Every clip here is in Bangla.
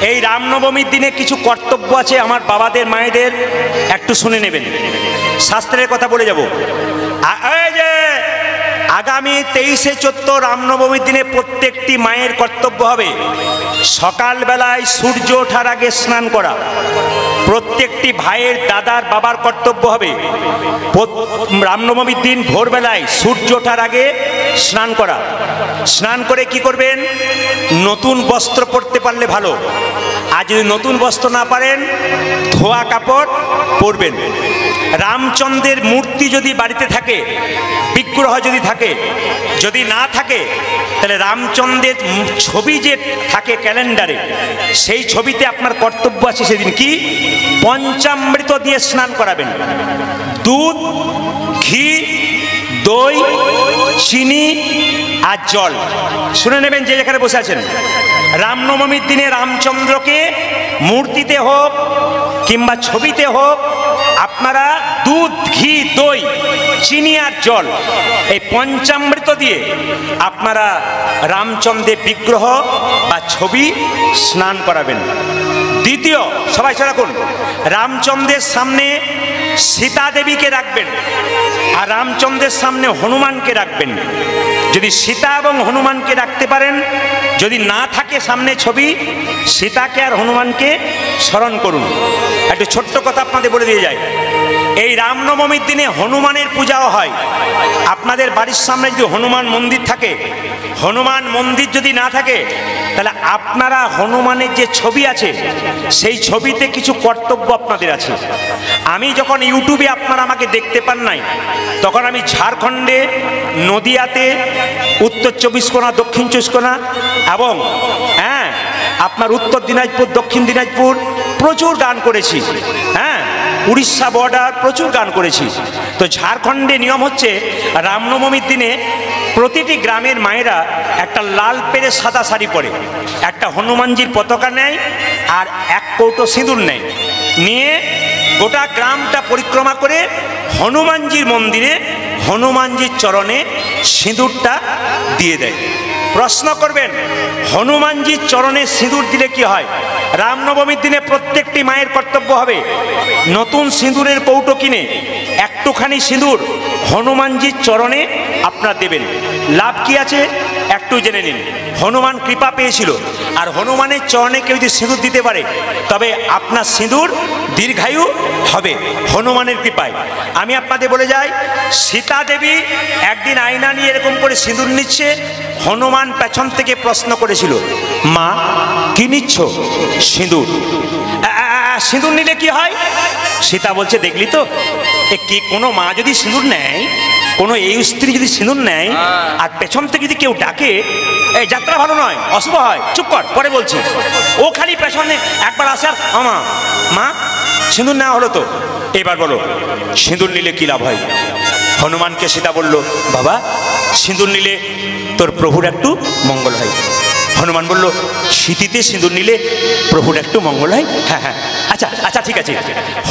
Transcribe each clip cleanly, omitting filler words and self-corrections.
এই রামনবমীর দিনে কিছু কর্তব্য আছে আমার বাবাদের মায়েদের, একটু শুনে নেবেন। শাস্ত্রের কথা বলে যাব। এই যে আগামী 23শে চৈত্র রামনবমীর দিনে প্রত্যেকটি মায়ের কর্তব্য হবে সকালবেলায় সূর্য ওঠার আগে স্নান করা। প্রত্যেকটি ভাইয়ের, দাদার, বাবার কর্তব্য হবে রামনবমীর দিন ভোরবেলায় সূর্য ওঠার আগে স্নান করা। স্নান করে কি করবেন? নতুন বস্ত্র পরতে পারলে ভালো, আর যদি নতুন বস্ত্র না পারেন ধোয়া কাপড় পরবেন। রামচন্দ্রের মূর্তি যদি বাড়িতে থাকে, বিগ্রহ যদি থাকে, যদি না থাকে তাহলে রামচন্দ্রের ছবি যে থাকে ক্যালেন্ডারে, সেই ছবিতে আপনার কর্তব্য আছে সেদিন কি পঞ্চামৃত দিয়ে স্নান করাবেন। দুধ, ঘি, দই, চিনি আর জল। শুনে নেবেন যে যেখানে বসে আছেন, রামনবমীর দিনে রামচন্দ্রকে মূর্তিতে হোক কিংবা ছবিতে হোক আপনারা দুধ, ঘি, দই, চিনি আর জল, এই পঞ্চামৃত দিয়ে আপনারা রামচন্দ্রের বিগ্রহ বা ছবি স্নান করাবেন। দ্বিতীয়, সবাই রাখুন, রামচন্দ্রের সামনে সীতা দেবীকে রাখবেন আর রামচন্দ্রের সামনে হনুমানকে রাখবেন। যদি সীতা এবং হনুমানকে রাখতে পারেন, যদি না থাকে সামনে ছবি, সীতাকে আর হনুমানকে স্মরণ করুন। একটা ছোট্ট কথা আপনাদের বলে দিয়ে যায়, এই রামনবমীর দিনে হনুমানের পূজাও হয়। আপনাদের বাড়ির সামনে যদি হনুমান মন্দির থাকে, হনুমান মন্দির যদি না থাকে তাহলে আপনারা হনুমানের যে ছবি আছে সেই ছবিতে কিছু কর্তব্য আপনাদের আছে। আমি যখন ইউটিউবে আপনারা আমাকে দেখতে পান নাই, তখন আমি ঝাড়খণ্ডে, নদিয়াতে, উত্তর 24 পরগনা, দক্ষিণ 24 পরগনা এবং আপনার উত্তর দিনাজপুর, দক্ষিণ দিনাজপুর প্রচুর গান করেছি। উড়িষ্যা বর্ডার প্রচুর গান করেছি। তো ঝাড়খণ্ডে নিয়ম হচ্ছে রামনবমীর দিনে প্রতিটি গ্রামের মায়েরা একটা লাল পেরে সাদা শাড়ি পরে, একটা হনুমানজির পতাকা নেয় আর এক কৌটো সিঁদুর নেয়, নিয়ে গোটা গ্রামটা পরিক্রমা করে হনুমানজির মন্দিরে হনুমানজির চরণে সিঁদুরটা দিয়ে দেয়। প্রশ্ন করবেন, হনুমানজির চরণে সিঁদুর দিলে কি হয়? রামনবমীর দিনে প্রত্যেকটি মায়ের কর্তব্য হবে নতুন সিঁদুরের কৌটো কিনে একটুখানি সিঁদুর হনুমানজির চরণে আপনারা দেবেন। লাভ কি আছে একটু জেনে নিন। হনুমান কৃপা পেয়েছিল, আর হনুমানের চরণে কেউ যদি সিঁদুর দিতে পারে তবে আপনার সিঁদুর দীর্ঘায়ু হবে হনুমানের কৃপায়। আমি আপনাদের বলে যাই, সীতা দেবী একদিন আয়না নিয়ে এরকম করে সিঁদুর নিচ্ছে, হনুমান পেছন থেকে প্রশ্ন করেছিল, মা কি নিচ্ছ? সিঁদুর। সিঁদুর নিলে কি হয়? সীতা বলছে, দেখলি তো, কি কোনো মা যদি সিঁদুর নেয়, কোনো এই স্ত্রী যদি সিঁদুর নেয় আর পেছন থেকে যদি কেউ ডাকে, এই যাত্রা ভালো নয়, অশুভ হয়, চুপ কর, পরে বলছি, ও খালি পেছনে একবার আসে আর মা সিঁদুর নেওয়া হলো তো, এবার বলো সিঁদুর নিলে কি লাভ হয়? হনুমানকে সীতা বলল, বাবা সিঁদুর নিলে তোর প্রভুর একটু মঙ্গল হয়। হনুমান বলল, শীতিতে সিঁদুর নিলে প্রভুর একটু মঙ্গল হয়? হ্যাঁ হ্যাঁ, আচ্ছা আচ্ছা ঠিক আছে।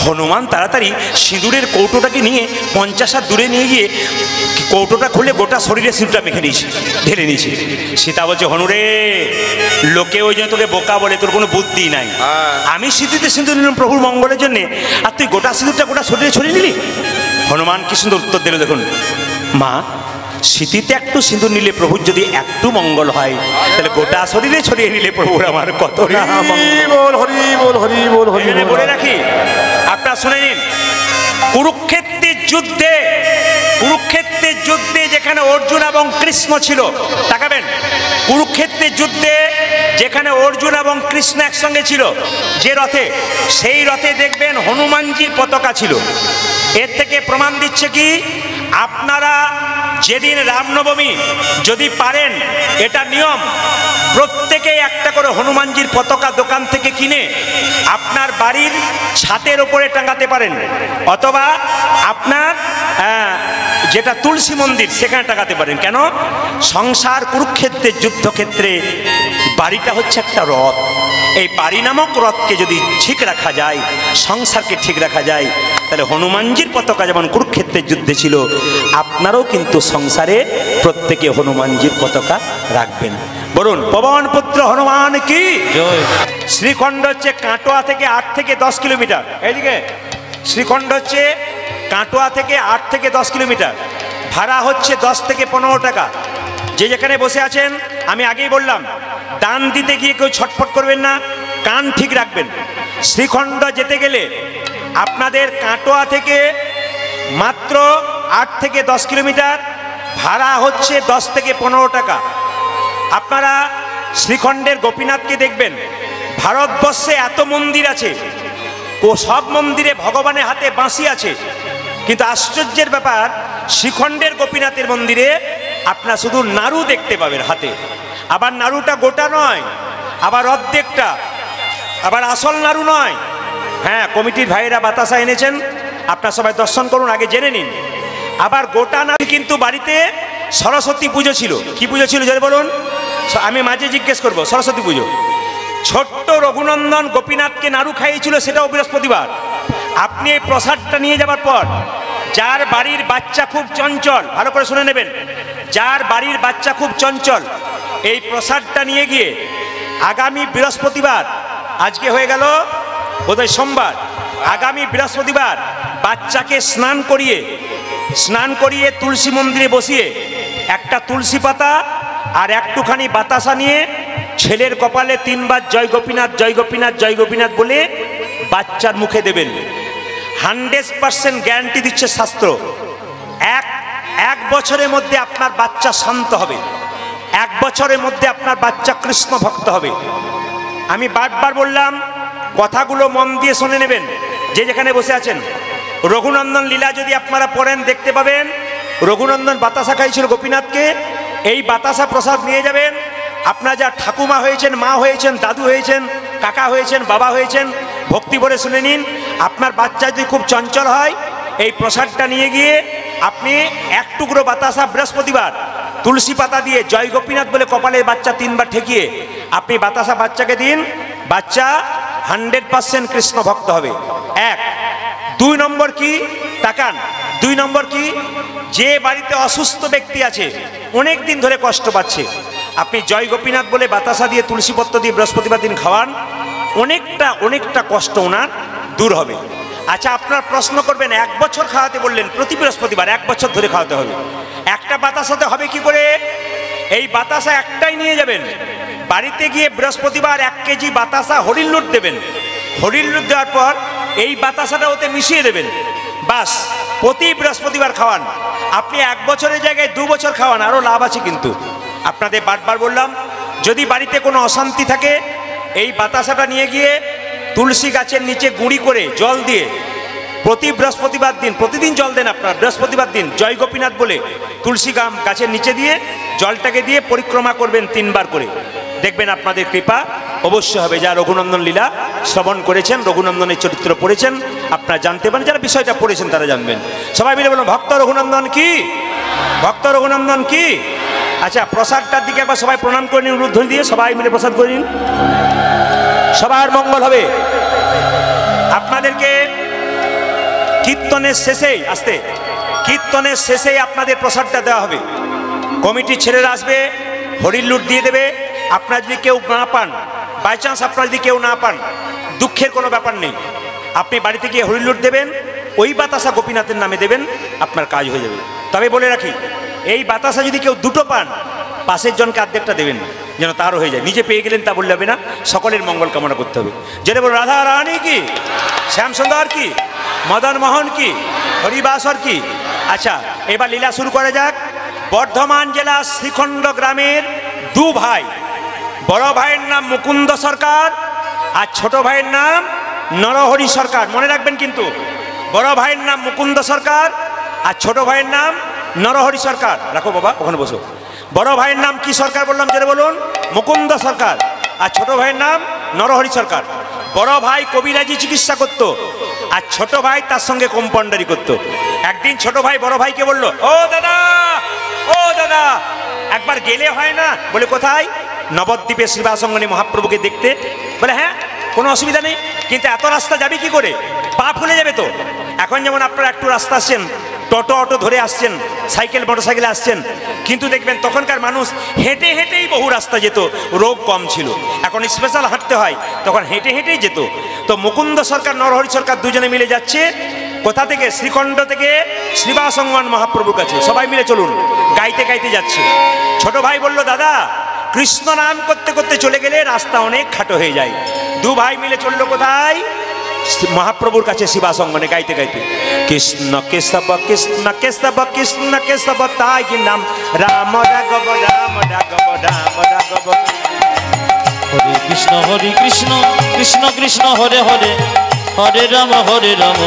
হনুমান তাড়াতাড়ি সিঁদুরের কৌটোটাকে নিয়ে 50 হাত দূরে নিয়ে গিয়ে কৌটোটা খুলে গোটা শরীরে সিঁদুরটা মেখে নিয়েছে, ঢেলে নিয়েছে। সীতা বলছে, হনুরে, লোকে ওই জন্য তোকে বোকা বলে, তোর কোনো বুদ্ধি নাই। আমি শীতিতে সিঁদুর নিলাম প্রভুর মঙ্গলের জন্যে, আর তুই গোটা সিঁদুরটা গোটা শরীরে ছড়িয়ে নিলি। হনুমান কি সুন্দর উত্তর দিল দেখুন, মা শীতিতে একটু সিঁদুর নিলে প্রভুর যদি একটু মঙ্গল হয়, তাহলে গোটা শরীরে ছড়িয়ে নিলে প্রভুর আমার কত। বলে রাখি, আপনারা শুনে নিন, কুরুক্ষেত্রের যুদ্ধে যেখানে অর্জুন এবং কৃষ্ণ ছিল, তাকাবেন, কুরুক্ষেত্রের যুদ্ধে যেখানে অর্জুন এবং কৃষ্ণ একসঙ্গে ছিল যে রথে, সেই রথে দেখবেন হনুমানজির পতাকা ছিল। এর থেকে প্রমাণ দিচ্ছে কি, আপনারা যেদিন রামনবমী যদি পারেন, এটা নিয়ম, প্রত্যেকে একটা করে হনুমানজির পতাকা দোকান থেকে কিনে আপনার বাড়ির ছাদের উপরে টাঙাতে পারেন, অথবা আপনার যেটা তুলসী মন্দির সেখানে টাঙাতে পারেন। কেন? সংসার কুরুক্ষেত্রের যুদ্ধক্ষেত্রে বাড়িটা হচ্ছে একটা রথ। এই বাড়ি নামক রথকে যদি ঠিক রাখা যায়, সংসারকে ঠিক রাখা যায়, তাহলে হনুমানজির পতাকা যেমন কুরুক্ষেত্রের যুদ্ধে ছিল, আপনারাও কিন্তু সংসারে প্রত্যেকে হনুমানজির পতাকা রাখবেন। বলুন পবন পুত্র হনুমান কি জয়। শ্রীখণ্ড হচ্ছে কাটোয়া থেকে 8 থেকে 10 কিলোমিটার, এইদিকে শ্রীখণ্ড হচ্ছে কাটোয়া থেকে 8 থেকে 10 কিলোমিটার, ভাড়া হচ্ছে 10 থেকে 15 টাকা। যে যেখানে বসে আছেন, আমি আগেই বললাম দান দিতে গিয়ে কেউ ছটফট করবেন না, কান ঠিক রাখবেন। শ্রীখণ্ড যেতে গেলে আপনাদের কাটোয়া থেকে মাত্র 8 থেকে 10 কিলোমিটার, ভাড়া হচ্ছে 10 থেকে 15 টাকা। আপনারা শ্রীখণ্ডের গোপীনাথকে দেখবেন। ভারতবর্ষে এত মন্দির আছে, সব মন্দিরে ভগবানের হাতে বাঁশি আছে, কিন্তু আশ্চর্যের ব্যাপার শ্রীখণ্ডের গোপীনাথের মন্দিরে আপনারা শুধু নাড়ু দেখতে পাবেন হাতে। আবার নাড়ুটা গোটা নয়, আবার অর্ধেকটা, আবার আসল নাড়ু নয়। হ্যাঁ, কমিটির ভাইয়েরা বাতাসা এনেছেন, আপনারা সবাই দর্শন করুন, আগে জেনে নিন। আবার গোটা নাড়ু কিন্তু বাড়িতে সরস্বতী পুজো ছিল। কি পুজো ছিল যদি বলুন? আমি মাঝে জিজ্ঞেস করবো। সরস্বতী পুজো। ছোট্ট রঘুনন্দন গোপীনাথকে নাড়ু খাইয়েছিল, সেটাও বৃহস্পতিবার। আপনি এই প্রসাদটা নিয়ে যাবার পর, যার বাড়ির বাচ্চা খুব চঞ্চল, ভালো করে শুনে নেবেন, যার বাড়ির বাচ্চা খুব চঞ্চল, এই প্রসাদটা নিয়ে গিয়ে আগামী বৃহস্পতিবার, আজকে হয়ে গেল বোধহয় সোমবার, আগামী বৃহস্পতিবার বাচ্চাকে স্নান করিয়ে তুলসী মন্দিরে বসিয়ে একটা তুলসী পাতা আর একটুখানি বাতাসা নিয়ে ছেলের কপালে 3 বার জয় গোপীনাথ জয় গোপীনাথ জয় গোপীনাথ বলে বাচ্চার মুখে দেবেন। 100% গ্যারান্টি দিচ্ছে শাস্ত্র। এক বছরের মধ্যে আপনার বাচ্চা শান্ত হবে, 1 বছরের মধ্যে আপনার বাচ্চা কৃষ্ণ ভক্ত হবে। আমি বারবার বললাম, কথাগুলো মন দিয়ে শুনে নেবেন। যে যেখানে বসে আছেন, রঘুনন্দন লীলা যদি আপনারা পড়েন দেখতে পাবেন, রঘুনন্দন বাতাসা খাইছিল গোপীনাথকে। এই বাতাসা প্রসাদ নিয়ে যাবেন। আপনারা যা ঠাকুমা হয়েছেন, মা হয়েছেন, দাদু হয়েছেন, কাকা হয়েছেন, বাবা হয়েছেন, ভক্তি ভরে শুনে নিন। আপনার বাচ্চা যদি খুব চঞ্চল হয়, এই প্রসাদটা নিয়ে গিয়ে আপনি 1 টুকরো বাতাসা বৃহস্পতিবার তুলসী পাতা দিয়ে জয় গোপীনাথ বলে কপালে বাচ্চা 3 বার ঠেকিয়ে আপনি বাতাসা বাচ্চাকে দিন, বাচ্চা 100% কৃষ্ণ ভক্ত হবে। 1। 2 নম্বর কি তাকান, 2 নম্বর কি, যে বাড়িতে অসুস্থ ব্যক্তি আছে, অনেক দিন ধরে কষ্ট পাচ্ছে, আপনি জয় গোপীনাথ বলে বাতাসা দিয়ে তুলসীপত্র দিয়ে বৃহস্পতিবার দিন খাওয়ান, অনেকটা কষ্ট ওনার দূর হবে। আচ্ছা, আপনার প্রশ্ন করবেন, 1 বছর খাওয়াতে বললেন, প্রতি বৃহস্পতিবার 1 বছর ধরে খাওয়াতে হবে, একটা বাতাসাতে হবে কি করে? এই বাতাসা একটাই নিয়ে যাবেন, বাড়িতে গিয়ে বৃহস্পতিবার 1 কেজি বাতাসা হরিণ লুট দেবেন। হরিণ লুট দেওয়ার পর এই বাতাসাটা ওতে মিশিয়ে দেবেন, বাস প্রতি বৃহস্পতিবার খাওয়ান। আপনি 1 বছরের জায়গায় 2 বছর খাওয়ান, আরও লাভ আছে। কিন্তু আপনাদের বারবার বললাম, যদি বাড়িতে কোনো অশান্তি থাকে, এই বাতাসাটা নিয়ে গিয়ে তুলসী গাছের নিচে গুঁড়ি করে জল দিয়ে প্রতি বৃহস্পতিবার দিন, প্রতিদিন জল দেন আপনার, বৃহস্পতিবার দিন জয় গোপীনাথ বলে তুলসী গাছের নিচে দিয়ে জলটাকে দিয়ে পরিক্রমা করবেন 3 বার করে, দেখবেন আপনাদের কৃপা অবশ্যই হবে। যা রঘুনন্দন লীলা শ্রবণ করেছেন, রঘুনন্দনের চরিত্র পড়েছেন, আপনারা জানতে পারেন, যারা বিষয়টা পড়েছেন তারা জানবেন। সবাই মিলে বলুন, ভক্ত রঘুনন্দন কি, ভক্ত রঘুনন্দন কি। আচ্ছা, প্রসাদটার দিকে একবার সবাই প্রণাম করে নিন, উলুধ্বনি দিয়ে সবাই মিলে প্রসাদ করে নিন, সবার মঙ্গল হবে। আপনাদেরকে কীর্তনের শেষেই, আসতে কীর্তনের শেষেই আপনাদের প্রসাদটা দেওয়া হবে। কমিটির ছেলেরা আসবে, হরিণ লুট দিয়ে দেবে। আপনারা যদি কেউ না পান, বাই চান্স আপনারা যদি কেউ না পান, দুঃখের কোনো ব্যাপার নেই, আপনি বাড়িতে গিয়ে হরিণ লুট দেবেন, ওই বাতাসা গোপীনাথের নামে দেবেন, আপনার কাজ হয়ে যাবে। তবে বলে রাখি, এই বাতাসা যদি কেউ 2টো পান, পাশের জনকে অর্ধেকটা দেবেন, যেন তারও হয়ে যায়। নিজে পেয়ে গেলেন তা বললে হবে না, সকলের মঙ্গল কামনা করতে হবে। যেটা বলুন, রাধা রানী কি, শ্যামসুন্দর কি, মদন মোহন কি, হরিবাসর কি। আচ্ছা, এবার লীলা শুরু করা যাক। বর্ধমান জেলা শ্রীখণ্ড গ্রামের 2 ভাই, বড় ভাইয়ের নাম মুকুন্দ সরকার আর ছোট ভাইয়ের নাম নরহরি সরকার। মনে রাখবেন কিন্তু, বড় ভাইয়ের নাম মুকুন্দ সরকার আর ছোট ভাইয়ের নাম নরহরি সরকার। রাখো বাবা, ওখানে বসো। বড় ভাইয়ের নাম কি সরকার বললাম, যেটা বলুন, মুকুন্দ সরকার, আর ছোট ভাইয়ের নাম নরহরি সরকার। বড় ভাই কবিরাজি চিকিৎসা করত, আর ছোট ভাই তার সঙ্গে কম্পাউন্ডারি করত। একদিন ছোট ভাই বড় ভাইকে বলল, ও দাদা, ও দাদা, একবার গেলে হয় না? বলে, কোথায়? নবদ্বীপে শ্রীবাসঙ্গনী মহাপ্রভুকে দেখতে। বলে, হ্যাঁ, কোনো অসুবিধা নেই, কিন্তু এত রাস্তা যাবি কি করে, পা ফুলে যাবে তো। এখন যেমন আপনারা একটু রাস্তা আসছেন, টোটো অটো ধরে আসছেন, সাইকেল মোটরসাইকেলে আসছেন, কিন্তু দেখবেন তখনকার মানুষ হেঁটে হেঁটেই বহু রাস্তা যেত, রোগ কম ছিল। এখন স্পেশাল হাঁটতে হয়, তখন হেঁটে হেঁটেই যেত। তো মুকুন্দ সরকার নরহরি সরকার দুজনে মিলে যাচ্ছে কোথা থেকে? শ্রীখণ্ড থেকে শ্রীবাসঙ্গন মহাপ্রভুর কাছে। সবাই মিলে চলুন, গাইতে গাইতে যাচ্ছে। ছোট ভাই বলল, দাদা কৃষ্ণ নাম করতে করতে চলে গেলে রাস্তা অনেক খাটো হয়ে যায়। দু ভাই মিলে চললো কোথায়? মহাপ্রভুর কাছে শিবাসঙ্গনে গাইতে গাইতে। কৃষ্ণ কেশব কৃষ্ণ কেশব কৃষ্ণ কেশব তাই নাম, রাম রাঘব রাম রাঘব রাম রাঘব। হরে কৃষ্ণ কৃষ্ণ কৃষ্ণ হরে হরে, হরে রাম রাম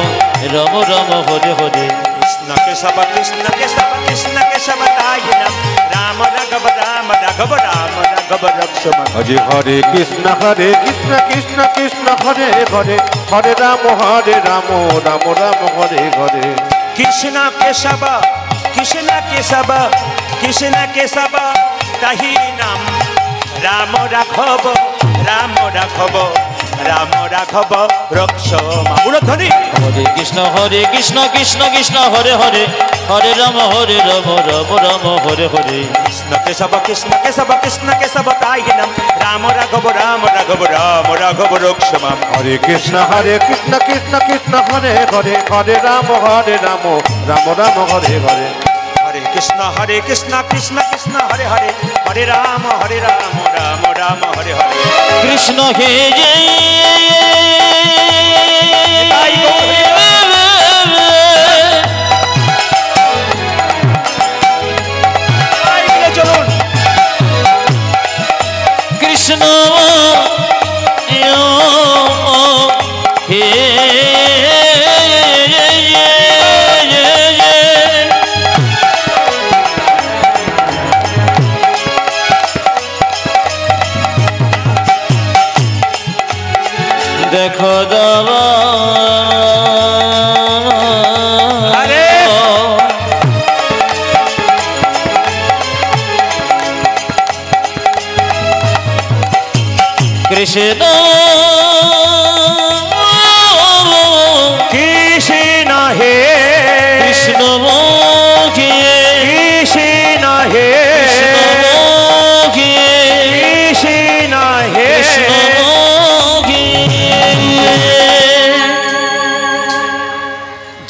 রাম হরে হরে। কৃষ্ণ কেশব কৃষ্ণ কেশব কৃষ্ণ কেশব তাই নাম, রাম রাঘব রাম রাঘব রাম রাঘব লক্ষ্মণ। হরে হরে কৃষ্ণ কৃষ্ণ কৃষ্ণ হরে হরে, হরে রাম রাম রাম হরে হরে। কৃষ্ণ কেশব কৃষ্ণ কেশব কৃষ্ণ কেশব তাহি নাম, রাম রাঘব রাম রাঘব রাম রাঘব রক্ষম। ধ্বনি। হরে কৃষ্ণ কৃষ্ণ কৃষ্ণ হরে হরে, হরে রাম রাম রাম হরে হরে। কৃষ্ণ কেশব কৃষ্ণ কেশব কৃষ্ণ কেশব তাই নাম, রাম রাঘব রাম রাঘব রাম রাঘব রক্ষম। হরে কৃষ্ণ কৃষ্ণ কৃষ্ণ হরে হরে, হরে রাম রাম রাম হরে হরে। হরে কৃষ্ণ কৃষ্ণ কৃষ্ণ হরে হরে, হরে রাম রাম রাম হরে হরে। কৃষ্ণ হে যে চলুন। কৃষ্ণ হে দেখো দাবা কৃষ্ণ কৃষ্ণ হে কৃষ্ণ কৃষ্ণ হে কৃষ্ণ হে।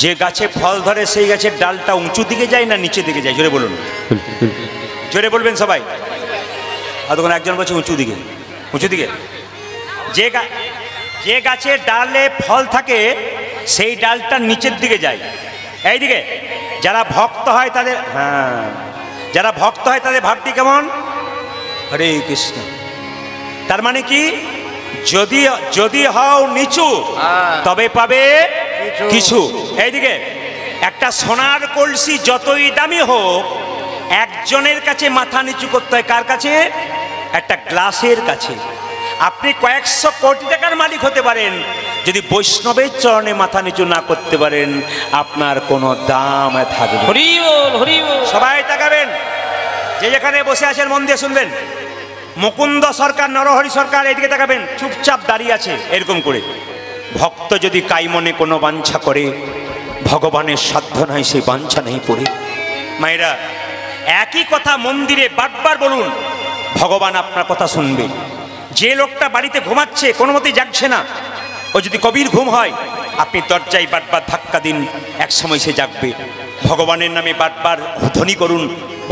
যে গাছে ফল ধরে সেই গাছের ডালটা উঁচু দিকে যায় না নিচে দিকে যায়? জোরে বলুন, জোরে বলবেন সবাই। তখন একজন বলছে উঁচু দিকে, উঁচু দিকে। যে গাছের ডালে ফল থাকে সেই ডালটা নিচের দিকে যায়, এইদিকে। যারা ভক্ত হয় তাদের, হ্যাঁ, যারা ভক্ত হয় তাদের ভাবটি কেমন? হরে কৃষ্ণ। তার মানে কি? যদি হও নিচু তবে পাবে কিছু। এইদিকে একটা সোনার কলসি যতই দামি হোক, একজনের কাছে মাথা নিচু করতে হয়। কার কাছে? একটা গ্লাসের কাছে। আপনি কয়েকশো কোটি টাকার মালিক হতে পারেন, যদি বৈষ্ণবের চরণে মাথা নিচু না করতে পারেন আপনার কোনো দাম থাকবে। হরি বল হরি বল। সবাই তাকাবেন, যে যেখানে বসে আছেন মন দিয়ে শুনবেন। মুকুন্দ সরকার নরহরি সরকার এদিকে তাকাবেন, চুপচাপ দাঁড়িয়ে আছে এরকম করে। ভক্ত যদি কাইমনে কোনো বাঞ্ছা করে, ভগবানের সাধ্য নাই সেই বাঞ্ছা নেই পড়ে। মায়েরা, একই কথা মন্দিরে বারবার বলুন, ভগবান আপনার কথা শুনবে। যে লোকটা বাড়িতে ঘুমাচ্ছে, কোনো মতেই জাগছে না, ও যদি কবির ঘুম হয়, আপনি দরজায় বারবার ধাক্কা দিন, এক সময় সে জাগবে। ভগবানের নামে বারবার ধ্বনি করুন,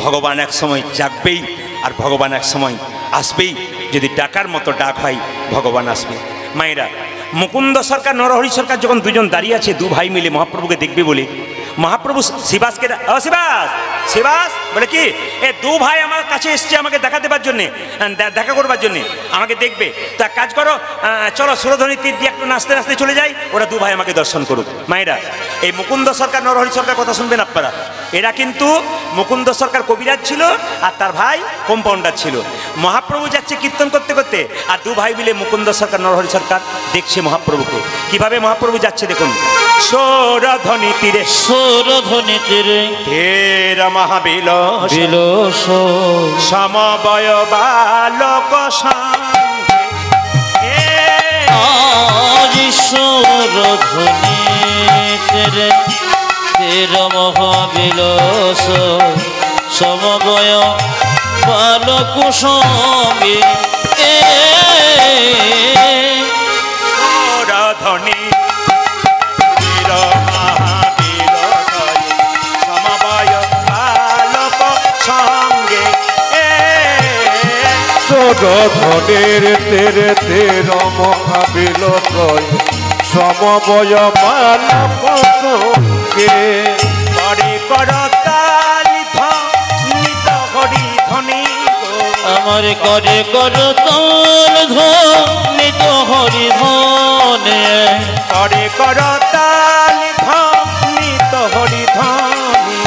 ভগবান এক সময় জাগবেই, আর ভগবান এক সময় আসবেই। যদি ডাকার মতো ডাক হয়, ভগবান আসবে। মায়েরা, মুকুন্দ সরকার নরহরি সরকার যখন দুজন দাঁড়িয়ে আছে, দু ভাই মিলে মহাপ্রভুকে দেখবে বলে, মহাপ্রভু শিবাসকে, শিবাস বলে কি, এ দু ভাই আমার কাছে এসছে আমাকে দেখা দেবার জন্যে, দেখা করবার জন্যে, আমাকে দেখবে। তা কাজ করো, চলো সুরধ্বনি তীর দিয়ে একটু নাচতে নাচতে চলে যাই, ওরা দু ভাই আমাকে দর্শন করুক। মায়েরা, এই মুকুন্দ সরকার নরহরি সরকার কথা শুনবেন আপনারা। এরা কিন্তু মুকুন্দ সরকার কবিরাজ ছিল, আর তার ভাই কম্পাউন্ডার ছিল। মহাপ্রভু যাচ্ছে কীর্তন করতে করতে, আর দু ভাই মিলে মুকুন্দ সরকার নরহরি সরকার দেখছে মহাপ্রভুকে। কিভাবে মহাপ্রভু যাচ্ছে দেখুন। সুরধ্বনি তীরে, সুরধ্বনি তীরে তের মহাবিল বিলস সমবয় বালক আজি সুরধ্বনি তীরে তের মহাবিলস সমবয় বালক সঙ্গে ধনী বীর মহাবীর সমবয় বালক সঙ্গে ধনের তেরে তের মহাবিল সমবয় মানব সঙ্গে করে করতালি নিত হরি ধনী আমার করে কর তল ধনিত হরি ধনে করে করতালি নিত হরি ধনী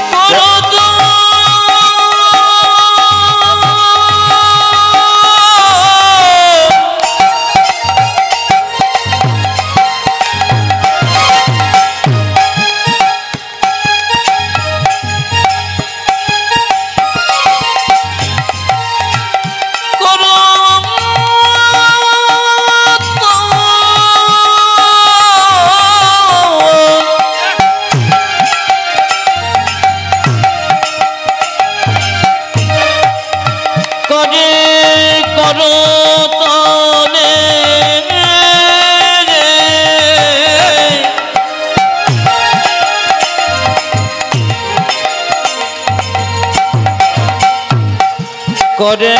করে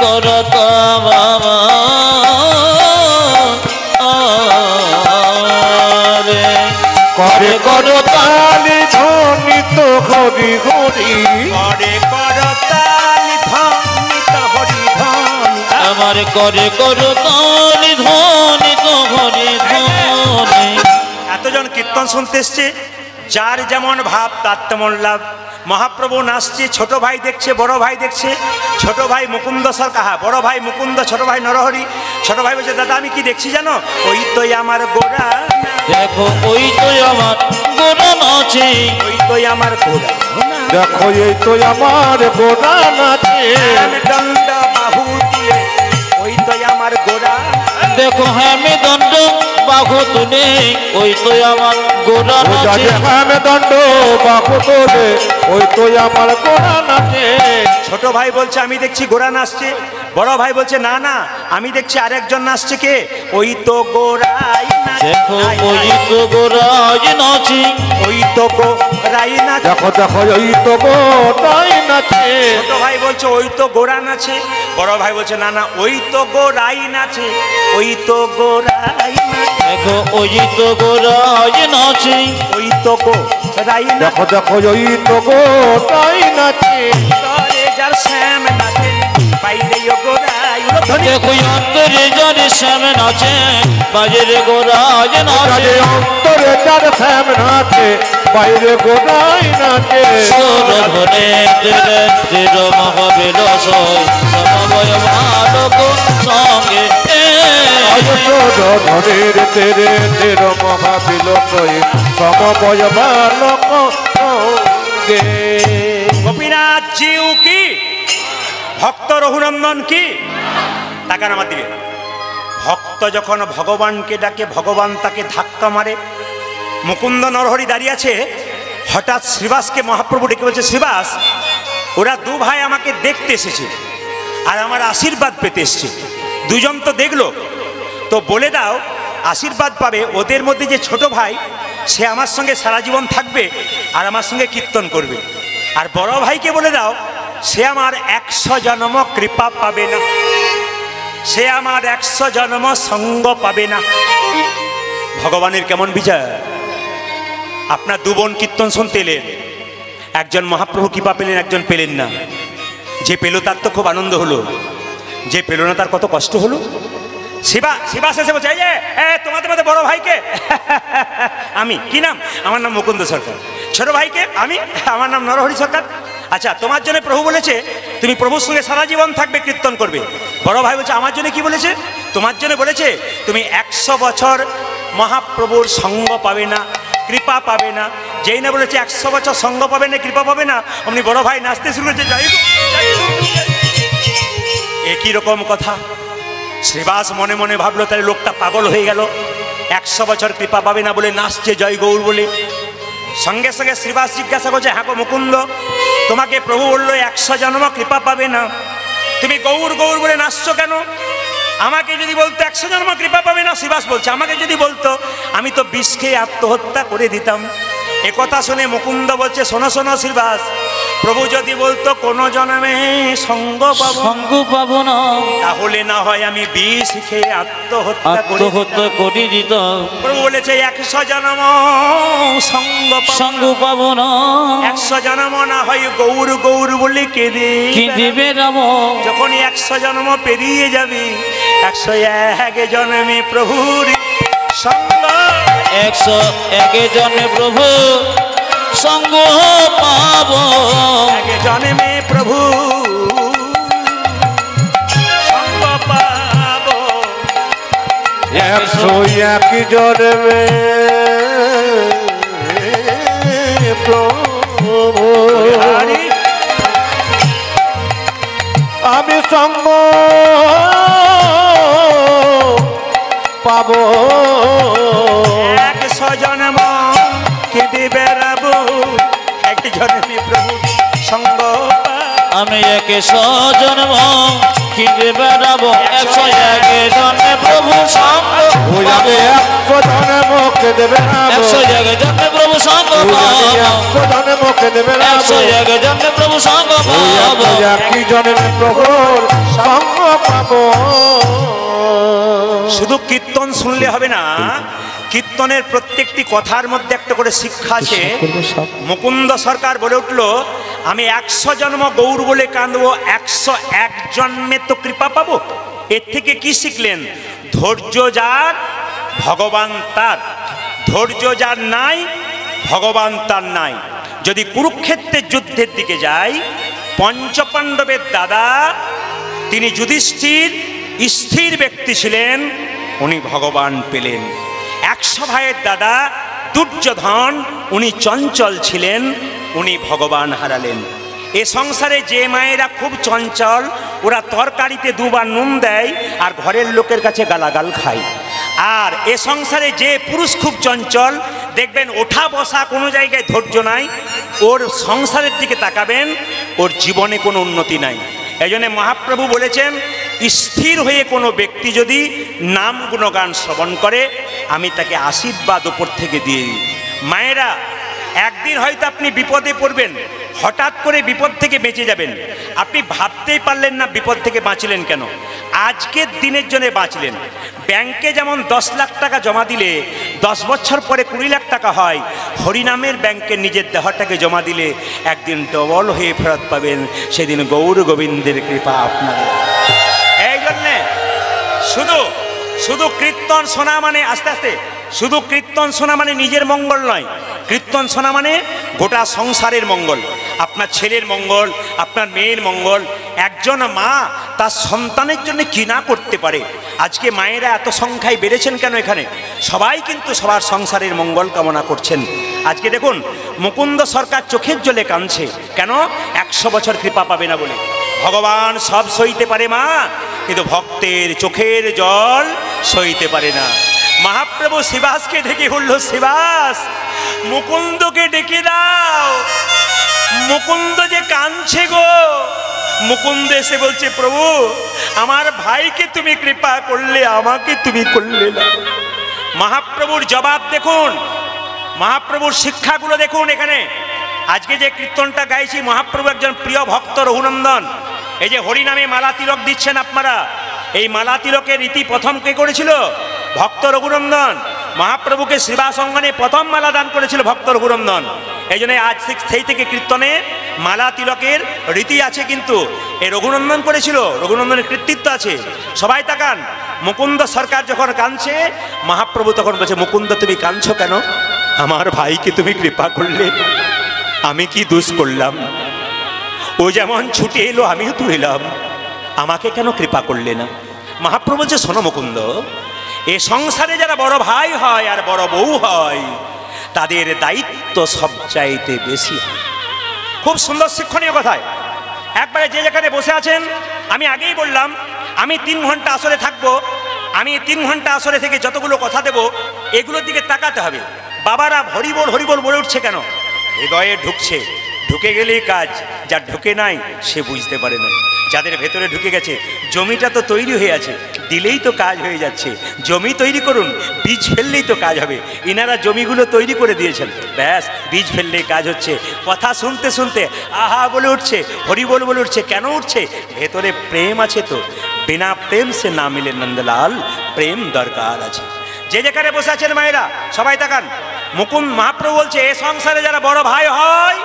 করত বাবা করে করতালি ধ্বনিত হরি হরি করে করতালি নিত হরি ধনী আমার করে করতালি ধনিত হরি ধনে এতজন কীর্তন শুনতে এসছে, যার যেমন ভাব তার তেমন লাভ। মহাপ্রভু নাচছে, ছোট ভাই দেখছে, বড় ভাই দেখছে। ছোট ভাই মুকুন্দ সর কাহা, বড় ভাই মুকুন্দ, ছোট ভাই নরহরি। ছোট ভাই বলছে দাদা আমি কি দেখছি জানো, ওই তো আমার গোরা, দেখো ওই তো আমার গোরা নাচে, ওই তো আমার গোরা, দেখো এই তো আমার গোরা নাচে দণ্ড বাহু দিয়ে, ওই তো আমার গোরা, দেখো হ্যাঁ দণ্ড বাহু তুলে, ওই তো আমার গোরা নাচে। হ্যাঁ দণ্ড বাহু তোলে, ওই তো আমার গোরা নাচে। ছোট ভাই বলছে আমি দেখছি গোরা নাচছে। বড় ভাই বলছে না না আমি দেখছি আরেকজন নাচছে। কে? ওই তো গোরাই নাচে, দেখো ওই তো গোরাই নাচে, ওই তো গোরাই নাচে। দেখো দেখো ওই তো গোরাই নাচে। ছোট ভাই বলছে ওই তো গোরা নাচে। বড় ভাই বলছে না না ওই তো গোরাই নাচে, ওই তো গোরাই নাচে। দেখো ওই তো গোরাই নাচে, ওই তো গোরাই নাচে। দেখো দেখো ওই তো গোরাই নাচে। তরে যার শ্যাম নাচে, বাইরে গোরাই ধ্বনি। দেখো অন্তরে যারে শ্যাম নাচে, বাজরে গোরাই নাচে। অন্তরে যার শ্যাম নাচে, বাইরে গোরাই নাচে। সুর ধরে তেরে তের মহাবিল সমবয় বালক সঙ্গে ধনের তেরে তের মহাবিল সমবয় বালক সঙ্গে। গোপীনাথ জিউ কি, ভক্ত রঘুনন্দন কি, তাকান আমার দিকে। ভক্ত যখন ভগবানকে ডাকে, ভগবান তাকে ধাক্কা মারে। মুকুন্দ নরহরি দাঁড়িয়ে আছে, হঠাৎ শ্রীবাসকে মহাপ্রভু ডেকে বলছে শ্রীবাস, ওরা দু ভাই আমাকে দেখতে এসেছে আর আমার আশীর্বাদ পেতে এসছে। দুজন তো দেখলো, তো বলে দাও আশীর্বাদ পাবে ওদের মধ্যে যে ছোট ভাই, সে আমার সঙ্গে সারা জীবন থাকবে আর আমার সঙ্গে কীর্তন করবে। আর বড় ভাইকে বলে দাও সে আমার 100 জন্ম কৃপা পাবে না, সে আমার 100 জন্ম সঙ্গ পাবে না। ভগবানের কেমন বিচার। আপনার দু বোন কীর্তন শুনতে এলেন, একজন মহাপ্রভু কৃপা পেলেন, একজন পেলেন না। যে পেল তার তো খুব আনন্দ হলো, যে পেল না তার কত কষ্ট হলো। শিবা শেষে বলছে এই যে তোমাদের মধ্যে বড় ভাইকে আমি, কি নাম? আমার নাম মুকুন্দ সরকার। ছোট ভাইকে আমি, আমার নাম নরহরি সরকার। আচ্ছা তোমার জন্য প্রভু বলেছে তুমি প্রভুর সঙ্গে সারা জীবন থাকবে, কীর্তন করবে। বড় ভাই বলছে আমার জন্য কি বলেছে? তোমার জন্য বলেছে তুমি 100 বছর মহাপ্রভুর সঙ্গ পাবে না, কৃপা পাবে না। যেই না বলেছে 100 বছর সঙ্গ পাবে না, কৃপা পাবে না, অমনি বড় ভাই নাচতে শুরু করেছে যাই গো, যাই গো। একই রকম কথা। শ্রীবাস মনে মনে ভাবলো তাহলে লোকটা পাগল হয়ে গেল, 100 বছর কৃপা পাবে না বলে নাচছে জয় গৌর বলে। সঙ্গে সঙ্গে শ্রীবাস জিজ্ঞাসা করছে হ্যাঁ গো মুকুন্দ, তোমাকে প্রভু বললো 100 জন্ম কৃপা পাবে না, তুমি গৌর গৌর বলে নাচছো কেন? আমাকে যদি বলতো 100 জন্ম কৃপা পাবে না, শ্রীবাস বলছে, আমাকে যদি বলতো আমি তো বিষ খেয়ে আত্মহত্যা করে দিতাম। একথা শুনে মুকুন্দ বলছে, শোনো শোনো শ্রীবাস, প্রভু যদি বলতো কোন জন্মে সঙ্গ পাবো না, তাহলে না হয় আমি বিষ খেয়ে আত্মহত্যা করে দিতাম। প্রভু বলেছে 100 জন্ম সঙ্গ পাবো না, 100 জন্ম না হয় গৌর গৌর বলে কেঁদে রাম। যখন 100 জন্ম পেরিয়ে যাবি, 101 জন্মে প্রভুর সঙ্গ, 101 জন্মে প্রভু সঙ্গ পাবো, 1 জন্মে প্রভু সঙ্গ পাবো, 101 জন্মে প্রভু আমি সঙ্গ পাবো, 100 জন্ম কেঁদে বেড়াবো, 1 জন্মে প্রভু সঙ্গ আমি 100 জন্ম কেঁদে বেড়াবো, 101 জন্মে প্রভু সঙ্গ পাবো, 100 জন্ম কেঁদে বেড়াবো, 101 জন্মে প্রভু সঙ্গ পাবো, 100 জন্ম কেঁদে বেড়াবো, 101 জন্মে প্রভু সঙ্গ পাবো, 101 জন্মে প্রভুর সঙ্গ পাবো। শুধু কীর্তন শুনলে হবে না, কীর্তনের প্রত্যেকটি কথার মধ্যে একটা করে শিক্ষা আছে। মুকুন্দ সরকার বলে উঠলো, আমি 100 জন্ম গৌর বলে কাঁদবো, 101 জন্মে তো কৃপা পাবো। এর থেকে কি শিখলেন? ধৈর্য যার ভগবান তার, ধৈর্য যার নাই ভগবান তার নাই। যদি কুরুক্ষেত্রের যুদ্ধের দিকে যাই, পঞ্চপাণ্ডবের দাদা তিনি যুধিষ্ঠির স্থির ব্যক্তি ছিলেন, উনি ভগবান পেলেন। 100 ভাইয়ের দাদা দুর্যোধন উনি চঞ্চল ছিলেন, উনি ভগবান হারালেন। এ সংসারে যে মায়েরা খুব চঞ্চল, ওরা তরকারিতে 2 বার নুন দেয় আর ঘরের লোকের কাছে গালাগাল খায়। আর এ সংসারে যে পুরুষ খুব চঞ্চল, দেখবেন ওঠা বসা কোনো জায়গায় ধৈর্য নাই, ওর সংসারের দিকে তাকাবেন, ওর জীবনে কোনো উন্নতি নাই। এই জন্য মহাপ্রভু বলেছেন, স্থির হয়ে কোনো ব্যক্তি যদি নাম গুণগান শ্রবণ করে, আমি তাকে আশীর্বাদ উপর থেকে দিয়ে দিই। মায়েরা, একদিন হয়তো আপনি বিপদে পড়বেন, হঠাৎ করে বিপদ থেকে বেঁচে যাবেন, আপনি ভাবতেই পারলেন না বিপদ থেকে বাঁচলেন কেন, আজকের দিনের জন্য বাঁচলেন। ব্যাংকে যেমন 10 লাখ টাকা জমা দিলে 10 বছর পরে 20 লাখ টাকা হয়, হরিনামের ব্যাংকে নিজের দেহটাকে জমা দিলে একদিন ডবল হয়ে ফেরত পাবেন, সেদিন গৌর গোবিন্দের কৃপা আপনাদের। এই জন্যে শুধু কীর্তন শোনা মানে, আস্তে আস্তে, শুধু কীর্তন শোনা মানে নিজের মঙ্গল নয়, কীর্তন শোনা মানে গোটা সংসারের মঙ্গল, আপনার ছেলের মঙ্গল, আপনার মেয়ের মঙ্গল। একজন মা তার সন্তানের জন্য কি না করতে পারে। আজকে মায়েরা এত সংখ্যায় বেড়েছেন কেন এখানে? সবাই কিন্তু সবার সংসারের মঙ্গল কামনা করছেন। আজকে দেখুন, মুকুন্দ সরকার চোখের জলে কাঁদছে কেন? 100 বছর কৃপা পাবে না বলে। ভগবান সব সইতে পারে মা, কিন্তু ভক্তের চোখের জল সইতে পারে না। মহাপ্রভু শ্রীবাসকে ডেকে বলল, শ্রীবাস, মুকুন্দকে ডেকে দাও, মুকুন্দ যে কাঁদছে গো। মুকুন্দ এসে বলছে, প্রভু আমার ভাইকে তুমি কৃপা করলে, আমাকে তুমি করলে না। মহাপ্রভুর জবাব দেখুন, মহাপ্রভুর শিক্ষাগুলো দেখুন। এখানে আজকে যে কীর্তনটা গাইছি, মহাপ্রভু একজন প্রিয় ভক্ত রঘুনন্দন। এই যে হরিনামে মালা তিলক দিচ্ছেন আপনারা, এই মালা তিলকের রীতি প্রথম কে করেছিল? ভক্ত রঘুনন্দন। মহাপ্রভুকে শ্রীবাস অঙ্গনে প্রথম মালা দান করেছিল ভক্ত রঘুনন্দন। এই জন্য আজ সেই থেকে কীর্তনে মালা তিলকের রীতি আছে, কিন্তু এই রঘুনন্দন করেছিল, রঘুনন্দনের কৃতিত্ব আছে। সবাই তাকান, মুকুন্দ সরকার যখন কাঁদছে, মহাপ্রভু তখন বলছে, মুকুন্দ তুমি কাঁদছো কেন? আমার ভাইকে তুমি কৃপা করলে, আমি কি দোষ করলাম? ও যেমন ছুটে এলো আমিও তো এলাম, আমাকে কেন কৃপা করলে না? মহাপ্রভু বলছে, শোনো মুকুন্দ, এ সংসারে যারা বড় ভাই হয় আর বড় বউ হয়, তাদের দায়িত্ব সবচাইতে বেশি। খুব সুন্দর শিক্ষণীয় কথায় একবারে যে যেখানে বসে আছেন, আমি আগেই বললাম, আমি 3 ঘন্টা আসরে থাকবো, আমি 3 ঘন্টা আসরে থেকে যতগুলো কথা দেব, এগুলোর দিকে তাকাতে হবে। বাবারা হরিবোল হরিবোল বলে উঠছে কেন? হৃদয়ে ঢুকছে, ঢুকে গেলেই কাজ, যার ঢুকে নাই সে বুঝতে পারে না। যাদের ভেতরে ঢুকে গেছে, জমিটা তো তৈরি হয়ে আছে, দিলেই তো কাজ হয়ে যাচ্ছে। জমি তৈরি করুন, বীজ ফেললেই তো কাজ হবে। ইনারা জমিগুলো তৈরি করে দিয়েছেন, ব্যাস বীজ ফেললেই কাজ হচ্ছে। কথা শুনতে শুনতে আহা বলে উঠছে, হরিবল বলে উঠছে। কেন উঠছে? ভেতরে প্রেম আছে তো। বিনা প্রেম সে না মিলে নন্দলাল, প্রেম দরকার আছে। যে যেখানে বসে আছেন মায়েরা সবাই তাকান। মুকুন্দ মহাপ্রভু বলছে, এ সংসারে যারা বড় ভাই হয়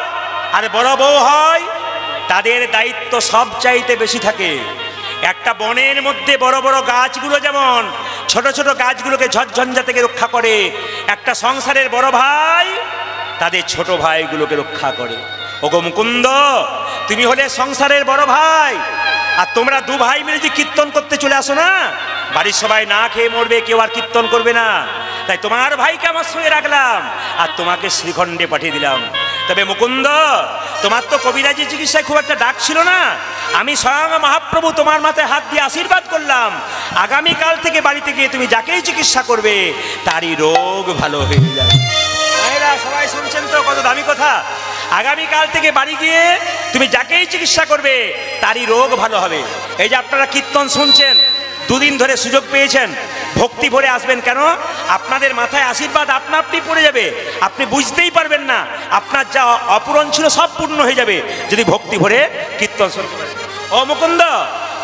আর বড় বউ হয়, তাদের দায়িত্ব সব চাইতে বেশি থাকে। একটা বনের মধ্যে বড় বড় গাছগুলো যেমন ছোট ছোট গাছগুলোকে ঝড়ঝঞ্ঝা থেকে রক্ষা করে, একটা সংসারের বড় ভাই তাদের ছোট ভাইগুলোকে রক্ষা করে। ওগো মুকুন্দ, তুমি হলে সংসারের বড় ভাই, আর তোমরা দু ভাই মিলে যদি কীর্তন করতে চলে আসো না, বাড়ির সবাই না খেয়ে মরবে, কেউ আর কীর্তন করবে না। তাই তোমার ভাইকে আমার সঙ্গে রাখলাম আর তোমাকে শ্রীখণ্ডে পাঠিয়ে দিলাম। তবে মুকুন্দ, তোমার তো কবিরাজি চিকিৎসায় খুব একটা ডাক ছিল না। আমি স্বয়ং মহাপ্রভু তোমার মাথায় হাত দিয়ে আশীর্বাদ করলাম, আগামীকাল থেকে বাড়িতে গিয়ে তুমি যাকেই চিকিৎসা করবে তারই রোগ ভালো হয়ে যাবে। ভাইরা সবাই শুনছেন তো, কত দামি কথা। আগামীকাল থেকে বাড়ি গিয়ে তুমি যাকেই চিকিৎসা করবে তারই রোগ ভালো হবে। এই যে আপনারা কীর্তন শুনছেন, দুদিন ধরে সুযোগ পেয়েছেন, ভক্তি ভরে আসবেন। কেন? আপনাদের মাথায় আশীর্বাদ আপনা আপনি পড়ে যাবে, আপনি বুঝতেই পারবেন না। আপনার যা অপূরণ ছিল সব পূর্ণ হয়ে যাবে যদি ভক্তি ভরে কীর্তন শুনতে পারেন। ও মুকুন্দ,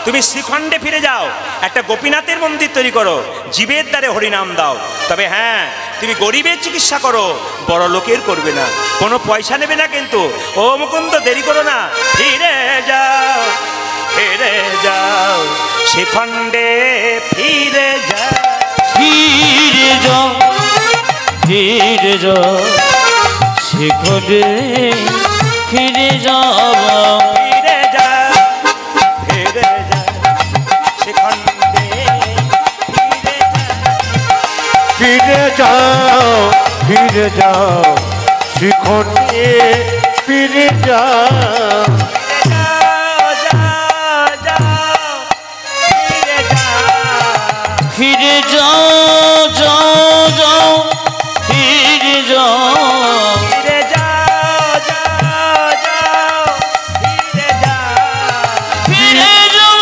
তুমি শ্রীখণ্ডে ফিরে যাও, একটা গোপীনাথের মন্দির তৈরি করো, জীবের দ্বারে হরিনাম দাও। তবে হ্যাঁ, তুমি গরিবের চিকিৎসা করো, বড় লোকের করবে না, কোনো পয়সা নেবে না কিন্তু। ও মুকুন্দ, দেরি করো না, ফিরে যাও, ফিরে যাও, শ্রীখণ্ডে ফিরে যাও, ফিরে যাও, ফিরে যাও, শ্রীখণ্ডে ফিরে যাও, ফিরে যাও, ফিরে যাও, শ্রীখণ্ডে ফিরে যাও, ফিরে যাও, ফিরে যাও, শ্রীখণ্ডে ফিরে যাও। ফিরে যাও, যাও যাও, ফিরে যাও, ফিরে যাও, যাও, যাও, ফিরে যাও, ফিরে যাও।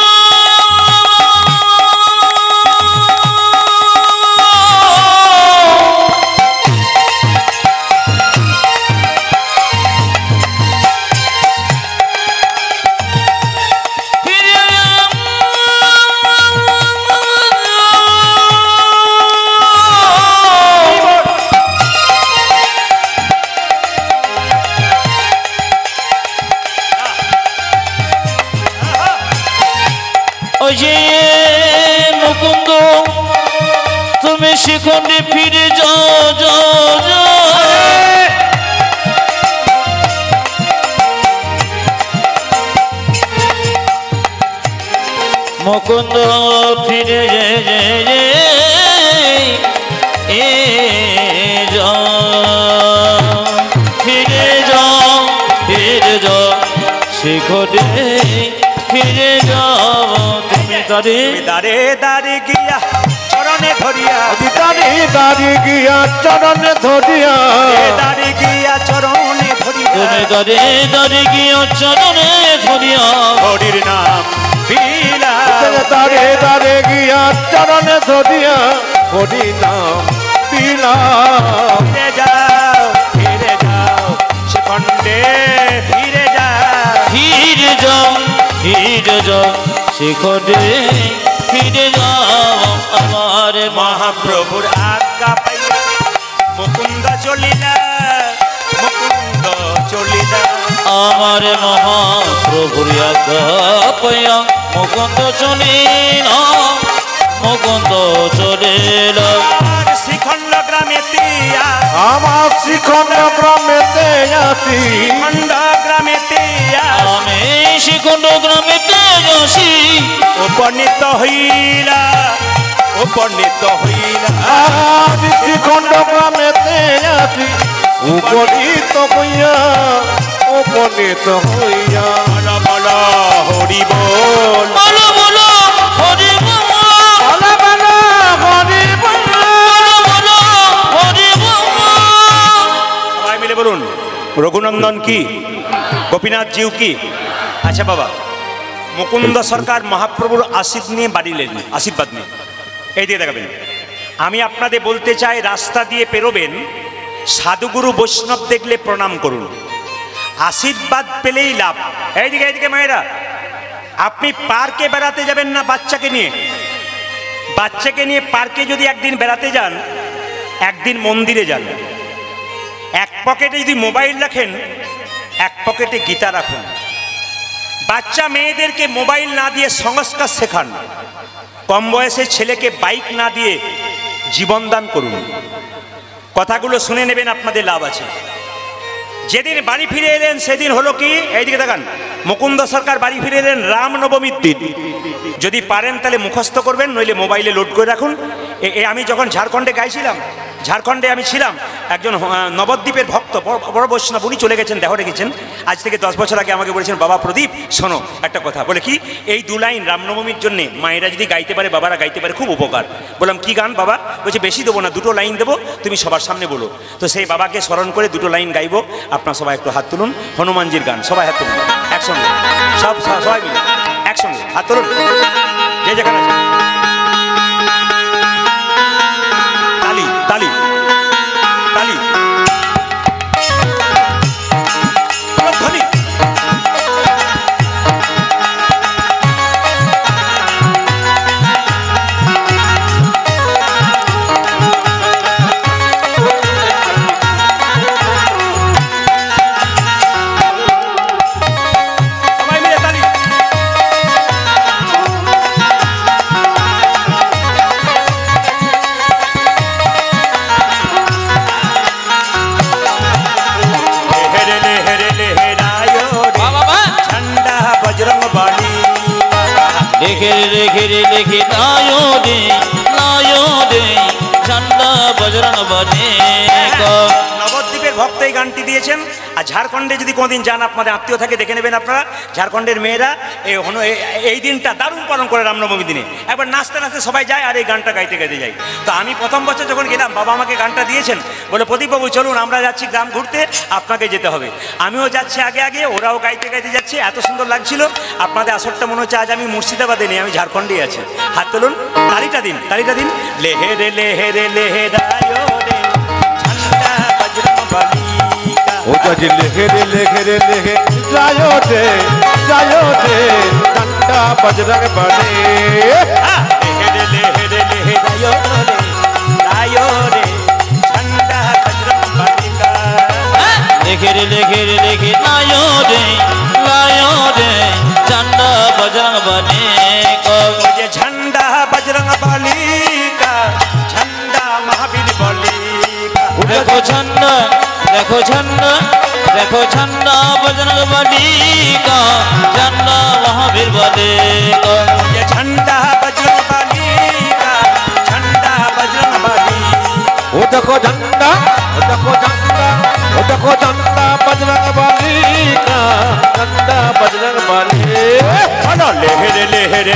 ওই যে মুকুন্দ, তুমি শ্রীখণ্ডে ফিরে যাও, যাও, যাও। মুকুন্দ ফিরে যাও, ফিরে যাও, ফিরে যাও, শ্রীখণ্ডে ফিরে যাও। তুমি তারে দারে দারে গিয়া চরণে ধরিয়া, দাঁড়ি দাঁড়ি গিয়া চরণে ধরিয়া, দারে গিয়া চরণে ধরিয়া, তুমি তারে দারে গিয়ে চরণে ধরিয়া, হরির নাম বিলা, দাঁড়ে দাঁড়ে গিয়া চরণে ধরিয়া, হরি নাম পিলা। ফিরে যাও, ফিরে যাও, শ্রীখণ্ডে ফিরে যাও, ফিরে যাও, ফিরে যাও, শ্রীখণ্ডে ফিরে যাও। আমার মহাপ্রভুর আজ্ঞা পাইয়া মুকুন্দ চলিলা, মুকুন্দ চলিলা, আমার মহাপ্রভুর আজ্ঞা পাইয়া মুকুন্দ চলিল, মুকুন্দ চলিল। আর শ্রীখণ্ড গ্রামেতে আমার শ্রীখণ্ড গ্রামেতে আসি, শ্রীখণ্ড গ্রামেতে আমি শ্রীখণ্ড গ্রামেতে আসি, উপনীত হইলা, উপনীত হইলা, আমি শ্রীখণ্ড গ্রামেতে আসি, উপনীত হইয়া, উপনীত হইয়া। বলো বলো হরি বল, বলো বলো হরি বল, বলো বলো হরি বল, বলো বলো হরি বল। সবাই মিলে বলুন, রঘুনন্দন কি, গোপীনাথ জিউ কি? আচ্ছা বাবা, মুকুন্দ সরকার মহাপ্রভুর আশীর্বাদ নিয়ে এই দিয়ে দেখাবেন। আমি আপনাদের বলতে চাই, রাস্তা দিয়ে পেরোবেন, সাধুগুরু বৈষ্ণব দেখলে প্রণাম করুন, আশীর্বাদ পেলেই লাভ। এইদিকে মায়েরা, আপনি পার্কে বেড়াতে যাবেন না বাচ্চাকে নিয়ে পার্কে যদি একদিন বেড়াতে যান, একদিন মন্দিরে যান, এক পকেটে যদি মোবাইল রাখেন, এক পকেটে গীতা রাখুন। বাচ্চা মেয়েদেরকে মোবাইল না দিয়ে সংস্কার শেখান, কম বয়সের ছেলেকে বাইক না দিয়ে জীবনদান করুন। কথাগুলো শুনে নেবেন, আপনাদের লাভ আছে। যেদিন বাড়ি ফিরে এলেন সেদিন হলো কি, এইদিকে দেখান, মুকুন্দ সরকার বাড়ি ফিরে এলেন রামনবমীর দিন। যদি পারেন তাহলে মুখস্থ করবেন, নইলে মোবাইলে লোড করে রাখুন। আমি যখন ঝাড়খণ্ডে গাইছিলাম, ঝাড়খণ্ডে আমি ছিলাম, একজন নবদ্বীপের ভক্ত, বড় বৈষ্ণব, উনি চলে গেছেন, দেহ রেখেছেন। আজ থেকে 10 বছর আগে আমাকে বলেছেন, বাবা প্রদীপ শোনো একটা কথা। বলে কি, এই 2 লাইন রামনবমীর জন্যে মায়েরা যদি গাইতে পারে, বাবারা গাইতে পারে, খুব উপকার। বললাম কি গান বাবা? বলছে বেশি দেবো না, 2 লাইন দেবো, তুমি সবার সামনে বলো। তো সেই বাবাকে স্মরণ করে 2 লাইন গাইবো। আপনার সবাই একটু হাত তুলুন, হনুমানজির গান, সবাই হাত তুলুন একসঙ্গে, সবাই মিলে একসঙ্গে হাত তুলুন, যে যেখানে আছে। তালি তালি তালি, ধ্বনি। সবাই মিলে তালি। রেখে লায়ো দে ঝান্ডা বজরং বলি। নবদ্বীপের ভক্ত এই গানটি দিয়েছেন। আর ঝাড়খণ্ডে যদি কোনোদিন যান, আপনাদের আত্মীয় থাকে, দেখে নেবেন আপনারা, ঝাড়খণ্ডের মেয়েরা এই দিনটা দারুণ পালন করে। রামনবমী দিনে একবার নাচতে নাচতে সবাই যায় আর এই গানটা গাইতে গাইতে যায়। তো আমি প্রথম বছর যখন গেলাম, বাবা আমাকে গানটা দিয়েছেন, বলে প্রদীপবাবু চলুন, আমরা যাচ্ছি গ্রাম ঘুরতে, আপনাকে যেতে হবে। আমিও যাচ্ছি আগে আগে, ওরাও গাইতে গাইতে যাচ্ছে, এত সুন্দর লাগছিল। আপনাদের আসরটা মনে হচ্ছে আজ আমি মুর্শিদাবাদে নেই, আমি ঝাড়খণ্ডেই আছি। হাত তুলুন, তালিটা দিন, লেহে রে লেহে রে লেহে রায়ো রে ঝান্ডা বজরং বলি। ও যাজি লেহে রে রায়ো দে ঝান্ডা বজরং বলি। লেহে রে রায়ো রে ঝান্ডা বজরং বলি। লেখে লায়ো দে ঝান্ডা বজরং বলি। যে ঝান্ডা বজরং বলি কা, ঝান্ডা মহাবীর বলি কা। দেখো ঝান্ডা বজরং বলি কা, ঝান্ডা মহাবীর বলে। যে ঝান্ডা বজরং বলি কা, ঝান্ডা বজরং বলি। ও দেখো ঝান্ডা বজরং বলি কা, ঝান্ডা বজরং বলি। বলো লেহে রে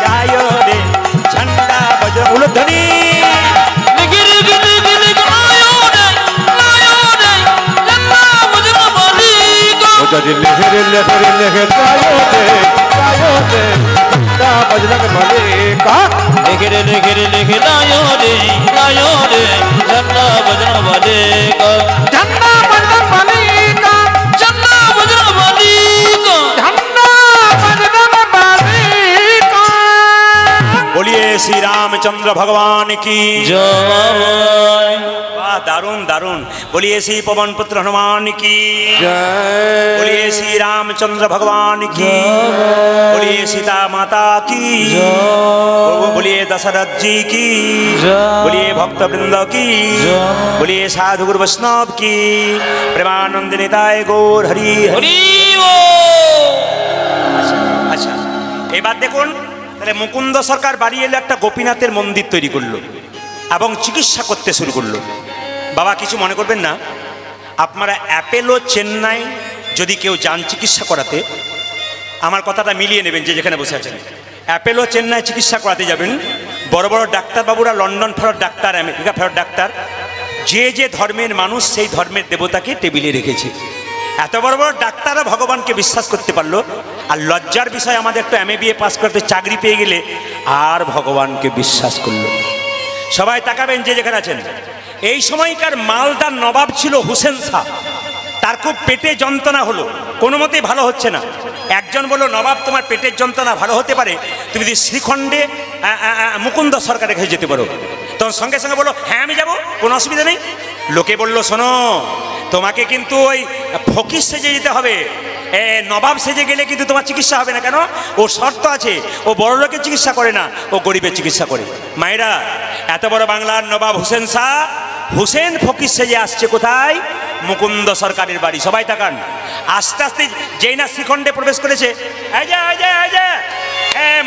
রায়ো রে ঝান্ডা বজরং উলধ্বনি। ও যাজি লেহে রায়ো দে ঝান্ডা বজরং বলি কা। লেখে লায়ো দে ঝান্ডা বজরং বলি। ঝান্ডা বজরং বলি কা, ঝান্ডা বজরং বলি। ঝান্ডা বজরং বলি কা। बोलिए श्री रामचंद्र भगवान की জয়। वाह, दारुण दारुण। बोलिए श्री पवन पुत्र हनुमान की जय। बोलिए श्री रामचंद्र भगवान की बोलिए सीता माता की बोलिए दशरथ जी की बोलिए भक्त वृंद की बोलिए साधु गुरु वैष्णव की। प्रेमानंद निताय गौर हरि हरि। হরি আচ্ছা, এবার দেখুন, তাহলে মুকুন্দ সরকার বাড়ি এলে একটা গোপীনাথের মন্দির তৈরি করলো এবং চিকিৎসা করতে শুরু করলো। বাবা কিছু মনে করবেন না, আপনারা অ্যাপেলো চেন্নাই যদি কেউ যান চিকিৎসা করাতে, আমার কথাটা মিলিয়ে নেবেন যে যেখানে বসে আছেন। অ্যাপেলো চেন্নাই চিকিৎসা করাতে যাবেন, বড় বড় ডাক্তারবাবুরা লন্ডন ফেরত ডাক্তার, আমেরিকা ফেরত ডাক্তার, যে যে ধর্মের মানুষ সেই ধর্মের দেবতাকে টেবিলে রেখেছে। এত বড় বড় ডাক্তাররা ভগবানকে বিশ্বাস করতে পারলো, আর লজ্জার বিষয় আমাদের একটু MA পাস করতে চাকরি পেয়ে গেলে আর ভগবানকে বিশ্বাস করলো। সবাই তাকাবেন যে যেখানে আছেন। এই সময়কার মালদার নবাব ছিল হুসেন শাহ। তার খুব পেটে যন্ত্রণা হলো, কোনো মতেই ভালো হচ্ছে না। একজন বলল, নবাব তোমার পেটের যন্ত্রণা ভালো হতে পারে, তুমি যদি শ্রীখণ্ডে মুকুন্দ সরকারের কাছে যেতে পারো। তখন সঙ্গে সঙ্গে বললো, হ্যাঁ আমি যাবো, কোনো অসুবিধা নেই। লোকে বলল, শোনো, তোমাকে কিন্তু ওই ফকির সেজে যেতে হবে, নবাব সেজে গেলে কিন্তু তোমার চিকিৎসা হবে না। কেন? ও শর্ত আছে, ও বড় লোকের চিকিৎসা করে না, ও গরিবের চিকিৎসা করে। মায়েরা, এত বড় বাংলার নবাব হুসেন শাহ হুসেন ফকির সেজে আসছে কোথায়? মুকুন্দ সরকারের বাড়ি। সবাই তাকান। আস্তে আস্তে যেই না শ্রীখণ্ডে প্রবেশ করেছে,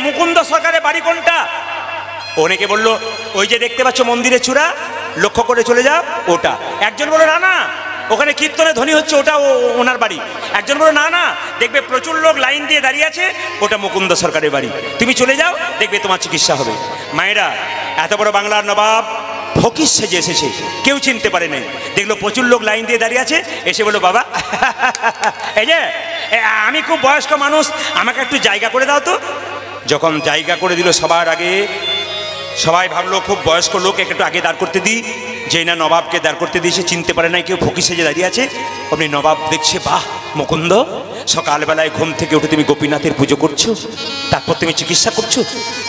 মুকুন্দ সরকারের বাড়ি কোনটা? অনেকে বলল, ওই যে দেখতে পাচ্ছ মন্দিরের চূড়া, লক্ষ্য করে চলে যাও, ওটা। একজন বলল, না না, ওখানে কীর্তনে ধ্বনি হচ্ছে, ওটা ওনার বাড়ি। একজন বলল, না না, দেখবে প্রচুর লোক লাইন দিয়ে দাঁড়িয়ে আছে, ওটা মুকুন্দ সরকারের বাড়ি, তুমি চলে যাও, দেখবে তোমার চিকিৎসা হবে। মায়েরা, এত বড় বাংলার নবাব ফকির সেজে এসেছে, কেউ চিনতে পারে নাই। দেখলো প্রচুর লোক লাইন দিয়ে দাঁড়িয়ে আছে, এসে বললো, বাবা এই যে আমি খুব বয়স্ক মানুষ, আমাকে একটু জায়গা করে দাও তো। যখন জায়গা করে দিল সবার আগে, সবাই ভাবলো খুব বয়স্ক লোক, একটু আগে দাঁড় করতে দিই। যেই না নবাবকে দাঁড় করতে দিয়েছে, চিনতে পারে নাই কেউ, ফকির সেজে দাঁড়িয়ে আছে। আপনি নবাব দেখছে, বাহ মুকুন্দ, সকালবেলায় ঘুম থেকে উঠে তুমি গোপীনাথের পুজো করছো, তারপর তুমি চিকিৎসা করছো।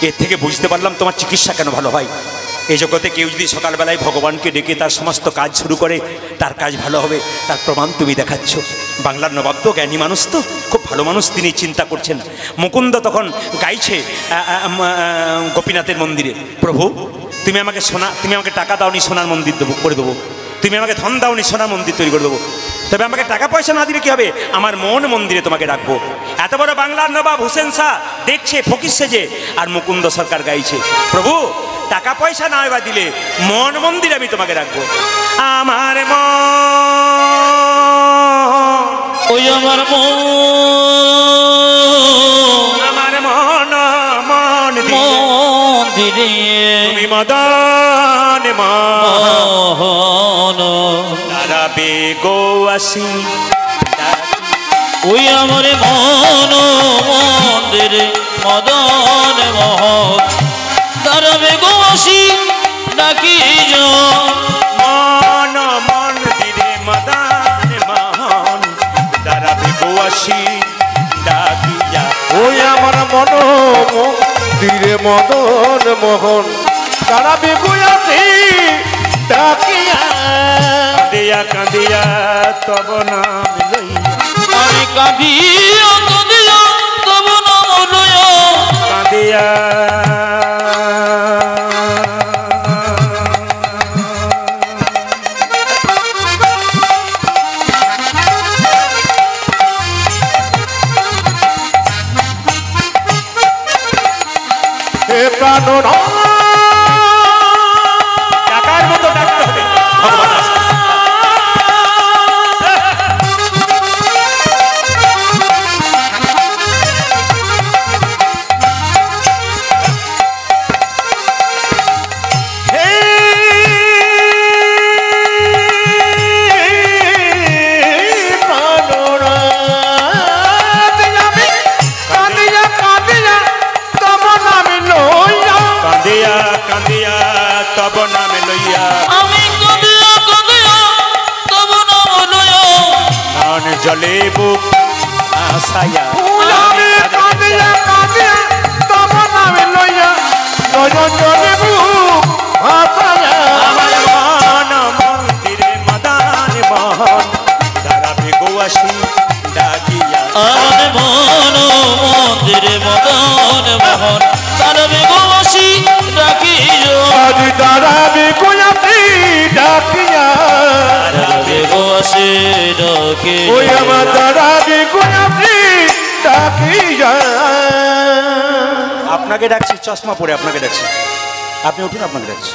এর থেকে বুঝতে পারলাম তোমার চিকিৎসা কেন ভালো হয়। এই জগতে কেউ যদি সকালবেলায় ভগবানকে ডেকে তার সমস্ত কাজ শুরু করে, তার কাজ ভালো হবে, তার প্রমাণ তুমি দেখাচ্ছ। বাংলার নবাব তো জ্ঞানী মানুষ, তো খুব ভালো মানুষ, তিনি চিন্তা করছেন। মুকুন্দ তখন গাইছে গোপীনাথের মন্দিরে, প্রভু তুমি আমাকে টাকা দাওনি, সোনার মন্দির দেবো করে দেবো। তুমি আমাকে ধন দাওনি, সোনার মন্দির তৈরি করে দেবো। তবে আমাকে টাকা পয়সা না দিলে কি হবে? আমার মন মন্দিরে তোমাকে রাখবো। এত বড় বাংলার নবাব হুসেন শাহ দেখছে ফকির সেজে, আর মুকুন্দ সরকার গাইছে, প্রভু টাকা পয়সা না এবার দিলে মন মন্দির আমি তোমাকে রাখবো। আমার মন, ওই আমার মন, আমার মন মন্দিরে তুমি মদন মোহন দাঁড়াবে গো আসি। ওই আমার মন মন্দিরে মদন মোহন দাঁড়াবে গো আসি, ডাকি মন মন্দিরে মদন মোহন দাঁড়াবে গো আসি ডাকিয়া। ওই আমার মন মন্দিরে মদন মোহন দাঁড়াবে গুয়াছি ডাকিয়া। কাঁদিয়া কাঁদিয়া তব নাম লইয়া, আমি কাঁদিয়া কাঁদিয়া তব নাম লইয়া, কাঁদিয়া হে প্রাণ টাকার মতো ডাকতে হবে, ভগবান আসবে। কাঁদিয়া কাঁদিয়া তব নামে লইয়া, আমি কাঁদিয়া কাঁদিয়া তব নাম লইয়া, প্রাণ জলে বুক আসায়া। আমি কাঁদিয়া কাঁদিয়া তব নামে লইয়া, নয়ন জলে বুক ভাসায়া। আমার মন মন্দিরে মদন মোহন দাঁড়াবে গো আসি ডাকিয়া। আমার মন মন্দিরে মদন মোহন দাঁড়াবে গো আসি, ডাকি আজ দাঁড়াবে গুয়াছি ডাকিয়া। দাঁড়াবে গো আসি, ডাকি ওই আমার দাঁড়াবে গুয়াছি ডাকিয়া। আপনাকে ডাকছি, চশমা পরে আপনাকে ডাকছি, আপনি উঠুন, আপনাকে ডাকছি।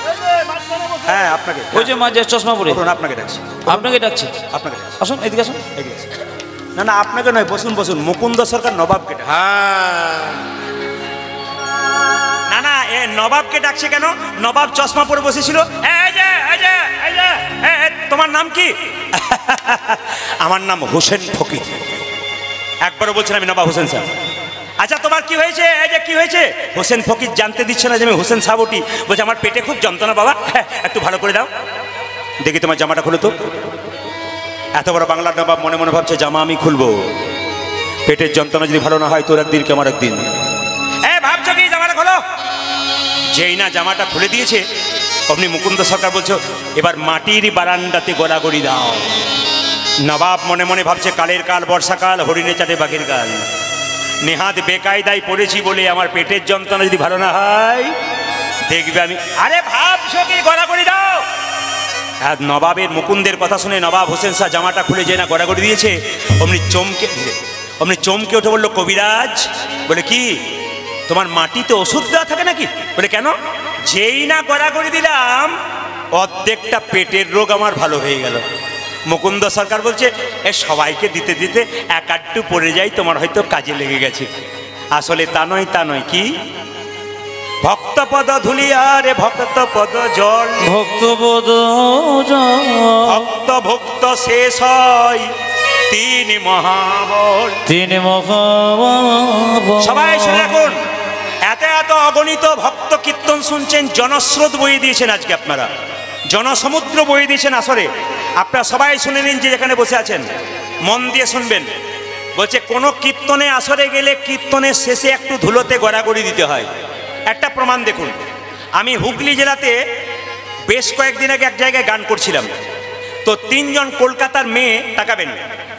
হ্যাঁ আপনাকে, ওই যে মাঝে চশমা পরে উঠুন, আপনাকে ডাকছি, আপনাকে ডাকছে, আপনাকে ডাকছি। আসুন এদিকে আসুন। এগিয়ে আসুন। না না আপনাকে নয়, বসুন বসুন, মুকুন্দ সরকার নবাবকে ডাকছে। হ্যাঁ না না এ নবাবকে ডাকছে কেন? নবাব চশমা পরে বসেছিল। এই যে এই যে এই যে তোমার নাম কি? আমার নাম হোসেন ফকির। একবারও বলছেন আমি নবাব হোসেন সাহেব। আচ্ছা তোমার কি হয়েছে? এই যে কি হয়েছে? হোসেন ফকির জানতে দিচ্ছে না যে আমি হোসেন সাহেব ওটি। বলছে আমার পেটে খুব যন্ত্রণা বাবা, একটু ভালো করে দাও। দেখি তোমার জামাটা খুলো তো। এত বড় বাংলার নবাব মনে মনে ভাবছে জামা আমি খুলবো, পেটের যন্ত্রণা যদি ভালো না হয় তোর একদিন আমার একদিন। ভাবছো কি জামাটা খোলো? যেই না জামাটা খুলে দিয়েছে অমনি মুকুন্দ সরকার বলছো এবার মাটির বারান্দাতে গড়াগড়ি দাও। নবাব মনে মনে ভাবছে কালের কাল বর্ষাকাল, হরিণে চাটে বাঘের গাল। নেহাত বেকায়দায় পড়েছি বলে আমার পেটের যন্ত্রণা যদি ভালো না হয় দেখবে আমি। আরে ভাবছো কি গড়াগড়ি দাও? আর নবাবের মুকুন্দের কথা শুনে নবাব হোসেন শাহ জামাটা খুলে যে না গড়াগড়ি দিয়েছে অমনি চমকে উঠে বললো কবিরাজ। বলে কি তোমার মাটিতে ওষুধ দেওয়া থাকে নাকি? বলে কেন? যেই না গড়াগড়ি দিলাম অর্ধেকটা পেটের রোগ আমার ভালো হয়ে গেল। মুকুন্দ সরকার বলছে এ সবাইকে দিতে দিতে এক আধটু পড়ে যাই, তোমার হয়তো কাজে লেগে গেছে। আসলে তা নয়, তা নয়। কি? ভক্তপদ ধুলিয়া রে ভক্তপদ জল, ভক্তপদ ভক্ত ভক্ত শেষ হয় তিনি মহাবল। তিনি মহাবল। সবাই শুনে রাখুন, এত এত অগণিত ভক্ত কীর্তন শুনছেন, জনস্রোত বয়ে দিয়েছেন আজকে আপনারা, জনসমুদ্র বয়ে দিয়েছেন আসরে। আপনারা সবাই শুনে নিন, যে যেখানে বসে আছেন মন দিয়ে শুনবেন। বলছে কোনো কীর্তনে আসরে গেলে কীর্তনের শেষে একটু ধুলোতে গড়াগড়ি দিতে হয়। একটা প্রমাণ দেখুন, আমি হুগলি জেলাতে বেশ কয়েকদিন আগে এক জায়গায় গান করছিলাম, তো তিনজন কলকাতার মেয়ে, তাকাবেন,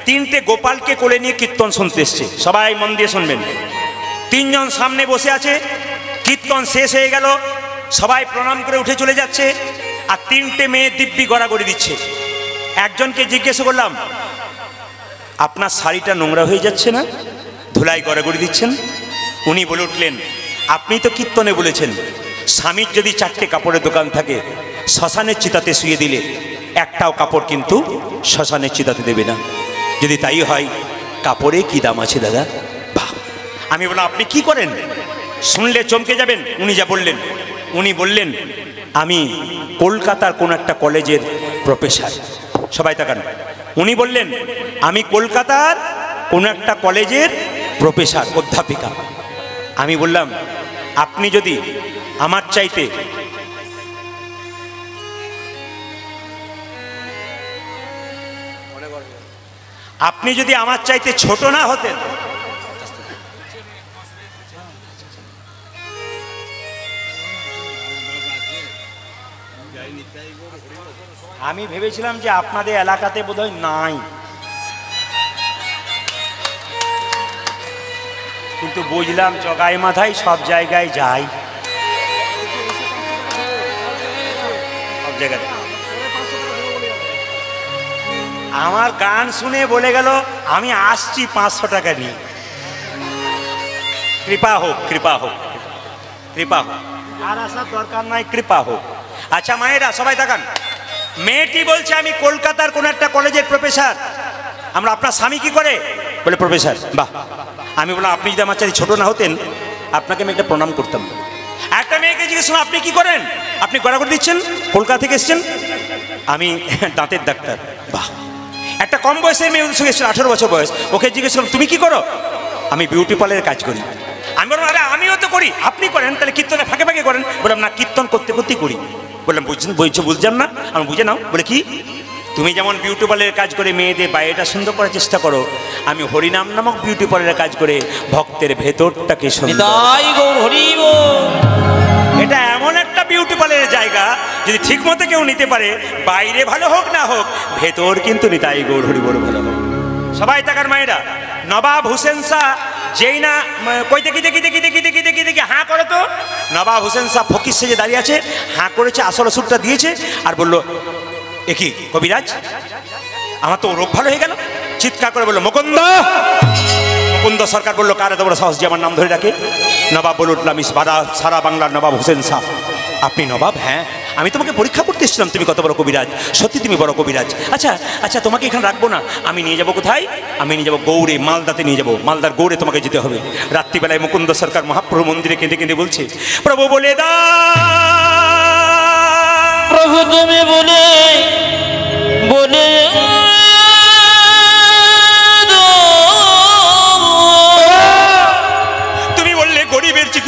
তিনটে গোপালকে কোলে নিয়ে কীর্তন শুনতে এসছে। সবাই মন দিয়ে শুনবেন। তিনজন সামনে বসে আছে, কীর্তন শেষ হয়ে গেল, সবাই প্রণাম করে উঠে চলে যাচ্ছে, আর তিনটে মেয়ে দিব্যি গড়াগড়ি দিচ্ছে। একজনকে জিজ্ঞেস করলাম আপনার শাড়িটা নোংরা হয়ে যাচ্ছে না, ধুলাই গড়াগড়ি দিচ্ছেন? উনি বলে উঠলেন আপনি তো কীর্তনে বলেছেন স্বামীর যদি 4টে কাপড়ের দোকান থাকে শ্মশানের চিতাতে শুয়ে দিলে একটাও কাপড় কিন্তু শ্মশানের চিতাতে দেবে না। যদি তাই হয় কাপড়ে কি দাম আছে দাদা? বাহ! আমি বললাম আপনি কি করেন? শুনলে চমকে যাবেন। উনি যা বললেন, উনি বললেন আমি কলকাতার কোন একটা কলেজের প্রফেসর। সবাই তাকান। উনি বললেন আমি কলকাতার কোন একটা কলেজের প্রফেসর, অধ্যাপিকা। আমি বললাম আপনি যদি আমার চাইতে ছোট না হতেন, আমি ভেবেছিলাম যে আপনাদের এলাকাতে বোধহয় নাই, কিন্তু বুঝলাম জগাই মাথায় সব জায়গায় যাই, সব জায়গায়। আমার গান শুনে বলে গেল আমি আসছি 500 টাকা নিয়ে। কৃপা হোক, কৃপা হোক, কৃপা হোক, আর আসার দরকার নাই, কৃপা হোক। আচ্ছা মায়েরা সবাই তাকান, মেয়েটি বলছে আমি কলকাতার কোন একটা কলেজের প্রফেসর। আমরা আপনার স্বামী কি করে? বলে প্রফেসর। বাহ! আমি বললাম আপনি যদি আমার চাই ছোট না হতেন আপনাকে আমি একটা প্রণাম করতাম। একটা মেয়েকে জিজ্ঞেস করলাম আপনি কি করেন? আপনি গড়াগড়ি দিচ্ছেন, কলকাতা থেকে এসছেন। আমি দাঁতের ডাক্তার। বাহ! একটা কম বয়সের মেয়ে ওদের সঙ্গে এসেছিল, 18 বছর বয়স। ওকে জিজ্ঞেস করলাম তুমি কি করো? আমি বিউটি পার্লারের কাজ করি। আমি বললাম আরে আমিও তো করি, আপনি করেন তাহলে কীর্তনে ফাঁকে ফাঁকে করেন? বললাম না, কীর্তন করতে করতেই করি। বললাম বুঝলাম না। আমি বুঝে নাও। বলে কি? তুমি যেমন বিউটি পার্লারের কাজ করে মেয়েদের বাইরেটা সুন্দর করার চেষ্টা করো, আমি হরিনাম নামক বিউটি পার্লারের কাজ করে ভক্তের ভেতরটাকে সুন্দর। এটা এমন একটা বিউটি পার্লারের জায়গা, যদি ঠিক মতো কেউ নিতে পারে, বাইরে ভালো হোক না হোক, ভেতর কিন্তু নিতাই গৌর হরি বড় ভালো হোক। সবাই তাকার মায়েরা, নবাব হোসেন শাহ যেই না কই দেখি দেখি দেখি দেখি দেখি দেখি দেখি হাঁ করে, তো নবাব হোসেন শাহ ফকির সেজে দাঁড়িয়ে আছে, হাঁ করেছে, আসল ওষুধটা দিয়েছে, আর বললো এ কি কবিরাজ, আমার তো রোগ ভালো হয়ে গেল। চিৎকার করে বললো মুকুন্দ। মুকুন্দ সরকার বললো কার এত বড় সাহস যে আমার নাম ধরে রাখে? নবাব বলে উঠলাম সারা বাংলার নবাব হোসেন শাহ। আপনি নবাব? হ্যাঁ। আমি তোমাকে পরীক্ষা করতে এসেছিলাম তুমি কত বড় কবিরাজ। সত্যি তুমি বড় কবিরাজ। আচ্ছা আচ্ছা, তোমাকে এখানে রাখবো না, আমি নিয়ে যাবো কোথায়? আমি নিয়ে যাবো গৌড়ে, মালদাতে নিয়ে যাবো। মালদার গৌড়ে তোমাকে যেতে হবে। রাত্রিবেলায় মুকুন্দ সরকার মহাপ্রভু মন্দিরে কেঁদে কেঁদে বলছে প্রভু বলে দা, প্রভু তুমি বলে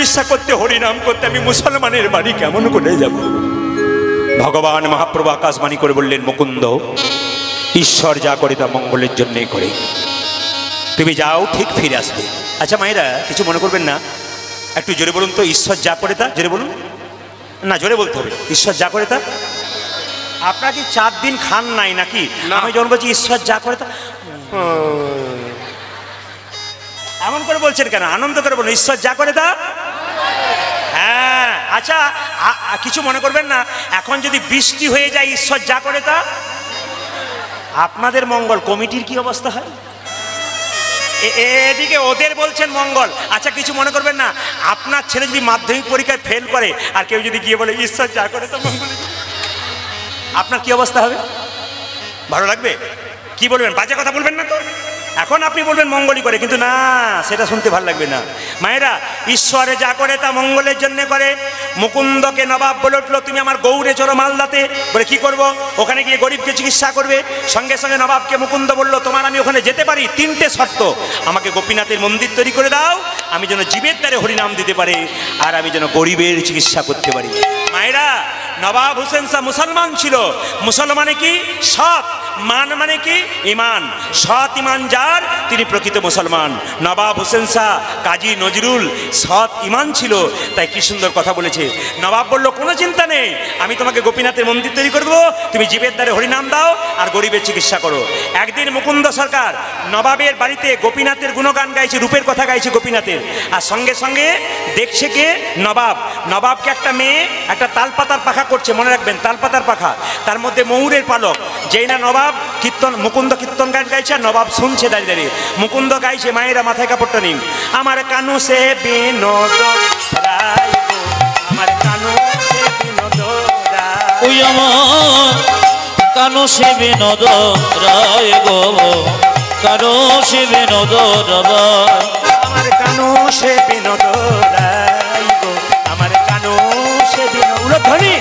চিকিৎসা করতে, হরিনাম করতে আমি মুসলমানের বাড়ি কেমন করে যাব? ভগবান মহাপ্রভু আকাশবাণী করে বললেন, মুকুন্দ, ঈশ্বর যা করে তা মঙ্গলের জন্যই করে, তুমি যাও, ঠিক ফিরে আসবে। আচ্ছা মায়েরা, কিছু মনে করবেন না, একটু জোরে বলুন তো, ঈশ্বর যা করে তা, জোরে বলুন না, জোরে বলতে হবে, ঈশ্বর যা করে তা। আপনার কি 4 দিন খান নাই নাকি? আমি যখন বলছি ঈশ্বর যা করে তা, এমন করে বলছেন কেন? আনন্দ করে বলুন, ঈশ্বর যা করে তা। হ্যাঁ, আচ্ছা কিছু মনে করবেন না, এখন যদি বৃষ্টি হয়ে যায়, ঈশ্বর যা করে তা, আপনাদের মঙ্গল, কমিটির কি অবস্থা হয়? এদিকে ওদের বলছেন মঙ্গল। আচ্ছা কিছু মনে করবেন না, আপনার ছেলে যদি মাধ্যমিক পরীক্ষায় ফেল করে আর কেউ যদি গিয়ে বলে ঈশ্বর যা করে তা মঙ্গল, আপনার কি অবস্থা হবে? ভালো লাগবে? কি বলবেন? বাজে কথা বলবেন না তো। এখন আপনি বলবেন মঙ্গলই করে, কিন্তু না, সেটা শুনতে ভালো লাগবে না। মায়েরা, ঈশ্বরে যা করে তা মঙ্গলের জন্য করে। মুকুন্দকে নবাব বলে উঠলো, তুমি আমার গৌড়ে চলো মালদাতে। বলে কি করব? ওখানে গিয়ে গরিবকে চিকিৎসা করবে। সঙ্গে সঙ্গে নবাবকে মুকুন্দ বলল, তোমার আমি ওখানে যেতে পারি, 3টে শর্ত। আমাকে গোপীনাথের মন্দির তৈরি করে দাও, আমি যেন জীবের দ্বারে হরিনাম দিতে পারি, আর আমি যেন গরিবের চিকিৎসা করতে পারি। মায়েরা, নবাব হোসেন শাহ মুসলমান ছিল। মুসলমানে কি? সৎ। মান মানে কি? ইমান। সৎ ইমান যার, তিনি প্রকৃত মুসলমান। নবাব হোসেন শাহ কাজী নজরুল সৎ ইমান ছিল, তাই কি সুন্দর কথা বলেছে। নবাব বলল, কোনো চিন্তা নেই, আমি তোমাকে গোপীনাথের মন্দির তৈরি করে দেবো, তুমি জীবের দ্বারে হরিনাম দাও আর গরিবের চিকিৎসা করো। একদিন মুকুন্দ সরকার নবাবের বাড়িতে গোপীনাথের গুণগান গাইছে, রূপের কথা গাইছে গোপীনাথের। আর সঙ্গে সঙ্গে দেখছে কে? নবাব। নবাবকে একটা মেয়ে একটা তালপাতার পাখা করছে, মনে রাখবেন, তালপাতার পাখা, তার মধ্যে ময়ূরের পালক। যেই না নবাব কীর্তন, মুকুন্দ কীর্তন গান গাইছে, আর নবাব শুনছে দাঁড়িয়ে দাঁড়িয়ে। মুকুন্দ গাইছে, মায়েরা মাথায় কাপড়টা নিন, আমার কানু সে বিনোদ রায়, আমার কানু সে বিনোদ রায়, ওই আমার কানু সে বিনোদ রায় গো, কানু সে বিনোদ রায়, আমার কানু সে বিনোদ রায় গো, আমার কানু সে বিনোদ ধ্বনি।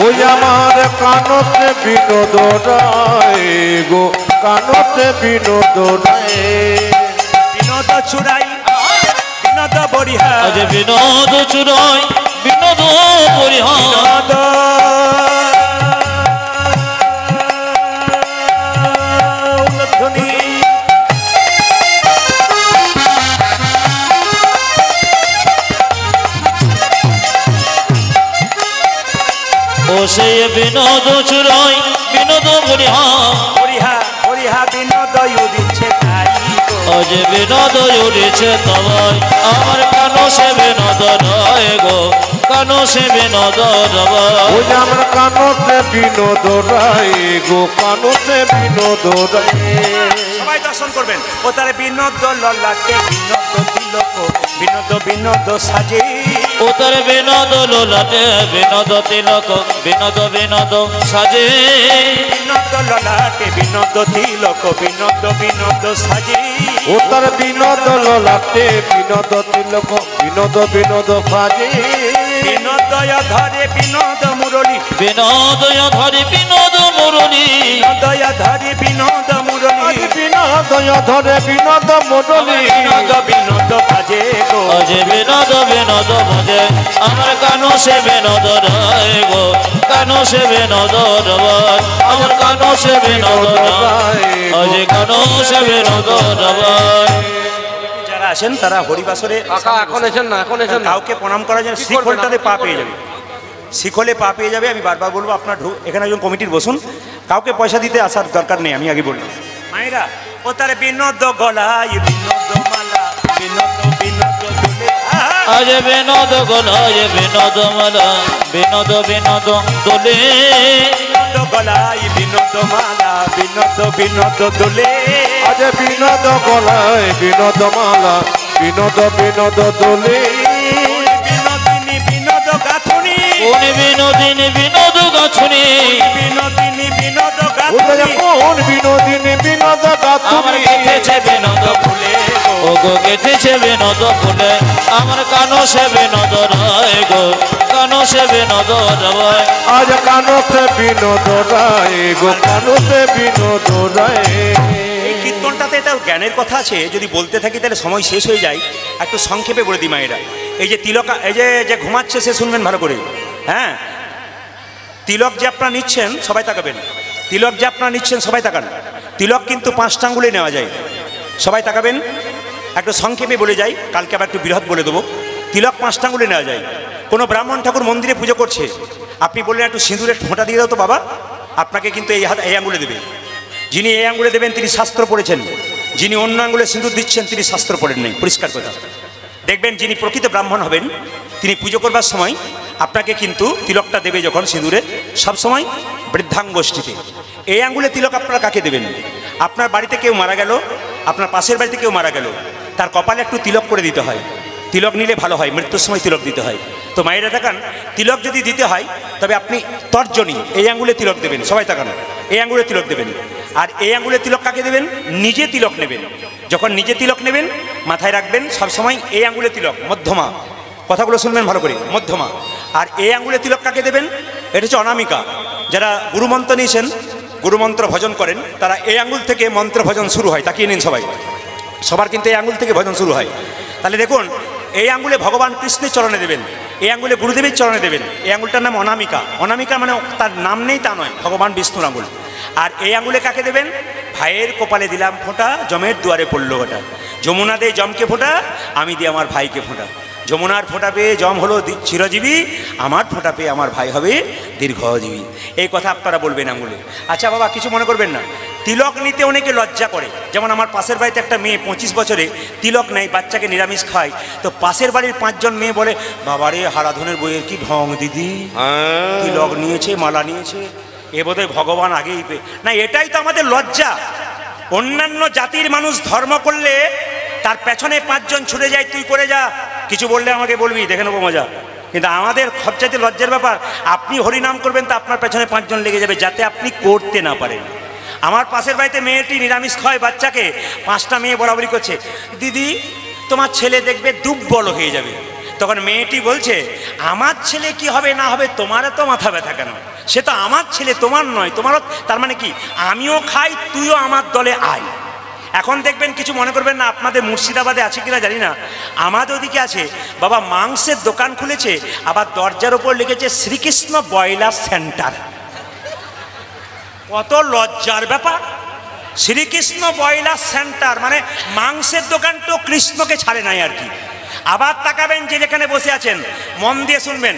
ওই আমার কানতে বিনোদ রায় গো, কানতে বিনোদ রায়, বিনোদ চুরাই বিনোদ বরিহা, আজ বিনোদ চুরাই বিনোদ বরিহা, বিনোদ ধ্বনি। ও সে বিনোদ চুরাই বিনোদ বরিহা, বরিহা বরিহা বিনোদ উদিছে তাই গো, আজ বিনোদ উড়েছে তবাই, আমার কানো সে বিনোদ রায় গো, কানো সে বিনোদ রায়, ওই আমার কানতে বিনোদ রায় গো, কানতে বিনোদ রায়। সবাই দর্শন করবেন। ও তার বিনোদ ললাটে বিনোদ তিলক, বিনোদ বিনোদ সাজে, ও তার বিনোদ লোলাটে বিনোদ তিলক, বিনোদ বিনোদ সাজে, বিনোদ ললাটে বিনোদ তিলক, বিনোদ বিনোদ সাজে, ও তার বিনোদ ললাটে বিনোদ তিলক, বিনোদ বিনোদ সাজে, বিনোদয় ধরে বিনোদ মুরলী, বিনোদয় ধরে বিনোদ মুরলী, বিনোদয় ধরে বিনোদ মুরলী, বিনোদয় ধরে বিনোদ মুরলী, বিনোদ বিনোদ বাজে গো, আজ বিনোদ বিনোদ বাজে, আমার কানো সে বিনোদ রায় গো, কানো সে বিনোদ রায়, আমার কানো সে বিনোদ রায়, আজ কানো সে বিনোদ রায়। যারা আসেন তারা হরিবাসরে এখন এসেন না, এখন এসেন না। কাউকে প্রণাম করার জন্য শিখলটাতে পা পেয়ে যাবে, শিখলে পা পেয়ে যাবে। আমি বারবার বলবো, আপনার এখানে একজন কমিটির বসুন, কাউকে পয়সা দিতে আসার দরকার নেই, আমি আগে বললাম। মায়েরা, ও তার বিনোদ গলায় বিনোদ মালা, বিনোদ বিনোদ দোলে, আজ বিনোদ গলায় বিনোদ মালা, বিনোদ বিনোদ দোলে, বিনোদ গলায় বিনোদ মালা, বিনোদ বিনোদ দোলে, আজ বিনোদ গলায় বিনোদ মালা, বিনোদ বিনোদ দোলে, বিনোদিনী বিনোদ গাথুনি, কোন বিনোদিনী বিনোদ গাছুনি, বিনোদিনী বিনোদ ওদের গাথুনি, কোন বিনোদিনী বিনোদ আমার গাথুনি, গেথেছে বিনোদ ফুলে ও গো, গেথেছে বিনোদ ফুলে, আমার কানো সে বিনোদ রায় গো, কানো সে বিনোদ রায়, আজ কানতে বিনোদ রায় গো, কানতে বিনোদ রায়। এই কীর্তনটাতে এটা জ্ঞানের কথা আছে, যদি বলতে থাকি তাহলে সময় শেষ হয়ে যায়। একটু সংক্ষেপে বলে দিই মায়েরা। এই যে তিলক, এই যে ঘুমাচ্ছে সে শুনবেন ভালো করে, হ্যাঁ। তিলক যে আপনারা নিচ্ছেন সবাই তাকাবেন, তিলক যে আপনারা নিচ্ছেন সবাই তাকান। তিলক কিন্তু 5টা আঙ্গুলে নেওয়া যায়, সবাই তাকাবেন। একটু সংক্ষেপে বলে যাই, কালকে আবার একটু বৃহৎ বলে দেবো। তিলক 5টা আঙ্গুলে নেওয়া যায়। কোনো ব্রাহ্মণ ঠাকুর মন্দিরে পুজো করছে, আপনি বললেন একটু সিঁদুরের ফোঁটা দিয়ে দাও তো বাবা, আপনাকে কিন্তু এই আঙ্গুলে দেবে। যিনি এই আঙ্গুলে দেবেন তিনি শাস্ত্র পড়েছেন, যিনি অন্য আঙ্গুলে সিঁদুর দিচ্ছেন তিনি শাস্ত্র পড়েন নাই, পরিষ্কার কথা। দেখবেন যিনি প্রকৃত ব্রাহ্মণ হবেন তিনি পুজো করবার সময় আপনাকে কিন্তু তিলকটা দেবে যখন সিঁদুরে, সবসময় বৃদ্ধাঙ্গষ্ঠীতে। এই আঙ্গুলে তিলক আপনারা কাকে দেবেন? আপনার বাড়িতে কেউ মারা গেল, আপনার পাশের বাড়িতে কেউ মারা গেল, তার কপালে একটু তিলক করে দিতে হয়। তিলক নিলে ভালো হয়, মৃত্যুর সময় তিলক দিতে হয়। তো মায়েরা তাকান, তিলক যদি দিতে হয় তবে আপনি তর্জনী এই আঙ্গুলে তিলক দেবেন, সবাই তাকান, এই আঙ্গুলে তিলক দেবেন। আর এই আঙ্গুলে তিলক কাকে দেবেন? নিজে তিলক নেবেন। যখন নিজে তিলক নেবেন মাথায় রাখবেন সবসময় এই আঙ্গুলে তিলক, মধ্যমা, কথাগুলো শুনবেন ভালো করে, মধ্যমা। আর এই আঙ্গুলে তিলক কাকে দেবেন? এটা হচ্ছে অনামিকা। যারা গুরুমন্ত্র নিয়েছেন, গুরুমন্ত্র ভজন করেন, তারা এই আঙ্গুল থেকে মন্ত্র ভজন শুরু হয়। তাকিয়ে নিন সবাই, সবার কিন্তু এই আঙ্গুল থেকে ভজন শুরু হয়। তাহলে দেখুন, এই আঙ্গুলে ভগবান কৃষ্ণের চরণে দেবেন, এই আঙ্গুলে গুরুদেবের চরণে দেবেন। এই আঙ্গুলটার নাম অনামিকা। অনামিকা মানে তার নাম নেই তা নয়, ভগবান বিষ্ণুর আঙ্গুল। আর এই আঙ্গুলে কাকে দেবেন? ভাইয়ের কপালে দিলাম ফোঁটা, জমের দুয়ারে পড়লো ওটা। যমুনা দে জমকে ফোঁটা, আমি দিই আমার ভাইকে ফোঁটা। যমুনার ফোঁটা পেয়ে জম হলো চিরজীবী, আমার ফোঁটা পেয়ে আমার ভাই হবে দীর্ঘজীবী। এই কথা আপনারা বলবেন আঙ্গুলে। আচ্ছা বাবা, কিছু মনে করবেন না। তিলক নিতে অনেকে লজ্জা করে। যেমন আমার পাশের বাড়িতে একটা মেয়ে 25 বছরে তিলক নেয়, বাচ্চাকে নিরামিষ খায়। তো পাশের বাড়ির 5 জন মেয়ে বলে, বাবারে হারাধনের বইয়ের কি ঢং দিদি, তিলক নিয়েছে, মালা নিয়েছে, এ বোধহয় ভগবান আগেই না। এটাই তো আমাদের লজ্জা। অন্যান্য জাতির মানুষ ধর্ম করলে তার পেছনে 5 জন ছুটে যায়, তুই করে যা, কিছু বললে আমাকে বলবি, দেখে নেবো মজা। কিন্তু আমাদের সবচাইতে লজ্জার ব্যাপার, আপনি হরিনাম করবেন তো আপনার পেছনে 5 জন লেগে যাবে যাতে আপনি করতে না পারেন। আমার পাশের বাড়িতে মেয়েটি নিরামিষ খায় বাচ্চাকে, 5টা মেয়ে বরাবরি করছে, দিদি তোমার ছেলে দেখবে দুর্বল হয়ে যাবে। তখন মেয়েটি বলছে, আমার ছেলে কি হবে না হবে তোমারও তো মাথা ব্যথা কেন? সে তো আমার ছেলে, তোমার নয়। তোমারও, তার মানে কি আমিও খাই, তুইও আমার দলে আয়। এখন দেখবেন, কিছু মনে করবেন না, আপনাদের মুর্শিদাবাদে আছে কিনা জানি না, আমাদের ওদিকে আছে বাবা, মাংসের দোকান খুলেছে, আবার দরজার ওপর লিখেছে শ্রীকৃষ্ণ ব্রয়লার সেন্টার। কত লজ্জার ব্যাপার! শ্রীকৃষ্ণ ব্রয়লার সেন্টার মানে মাংসের দোকান তো কৃষ্ণকে ছাড়ে নাই আর কি। আবার তাকাবেন, যে যেখানে বসে আছেন মন দিয়ে শুনবেন,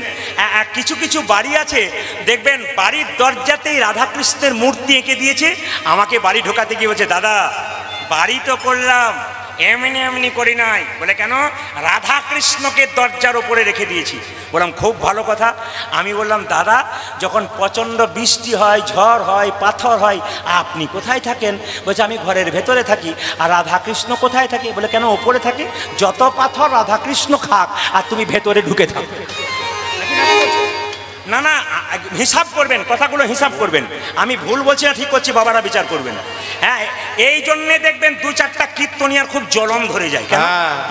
কিছু কিছু বাড়ি আছে দেখবেন বাড়ির দরজাতেই রাধাকৃষ্ণের মূর্তি এঁকে দিয়েছে। আমাকে বাড়ি ঢোকাতে গিয়ে বলছে, দাদা বাড়ি তো করলাম, এমনি এমনি করি নাই। বলে কেন? রাধাকৃষ্ণকে দরজার ওপরে রেখে দিয়েছি। বললাম খুব ভালো কথা। আমি বললাম, দাদা যখন প্রচণ্ড বৃষ্টি হয়, ঝড় হয়, পাথর হয়, আপনি কোথায় থাকেন? বলছে আমি ঘরের ভেতরে থাকি। আর রাধাকৃষ্ণ কোথায় থাকে? বলে কেন, ওপরে থাকে। যত পাথর রাধাকৃষ্ণ খাক, আর তুমি ভেতরে ঢুকে থাকো। না না, হিসাব করবেন, কথাগুলো হিসাব করবেন। আমি ভুল বলছি না ঠিক করছি, বাবারা বিচার করবেন। হ্যাঁ, এই জন্যে দেখবেন 2-4টা কীর্তনিয়ার খুব জ্বলন ধরে যায়। কেন?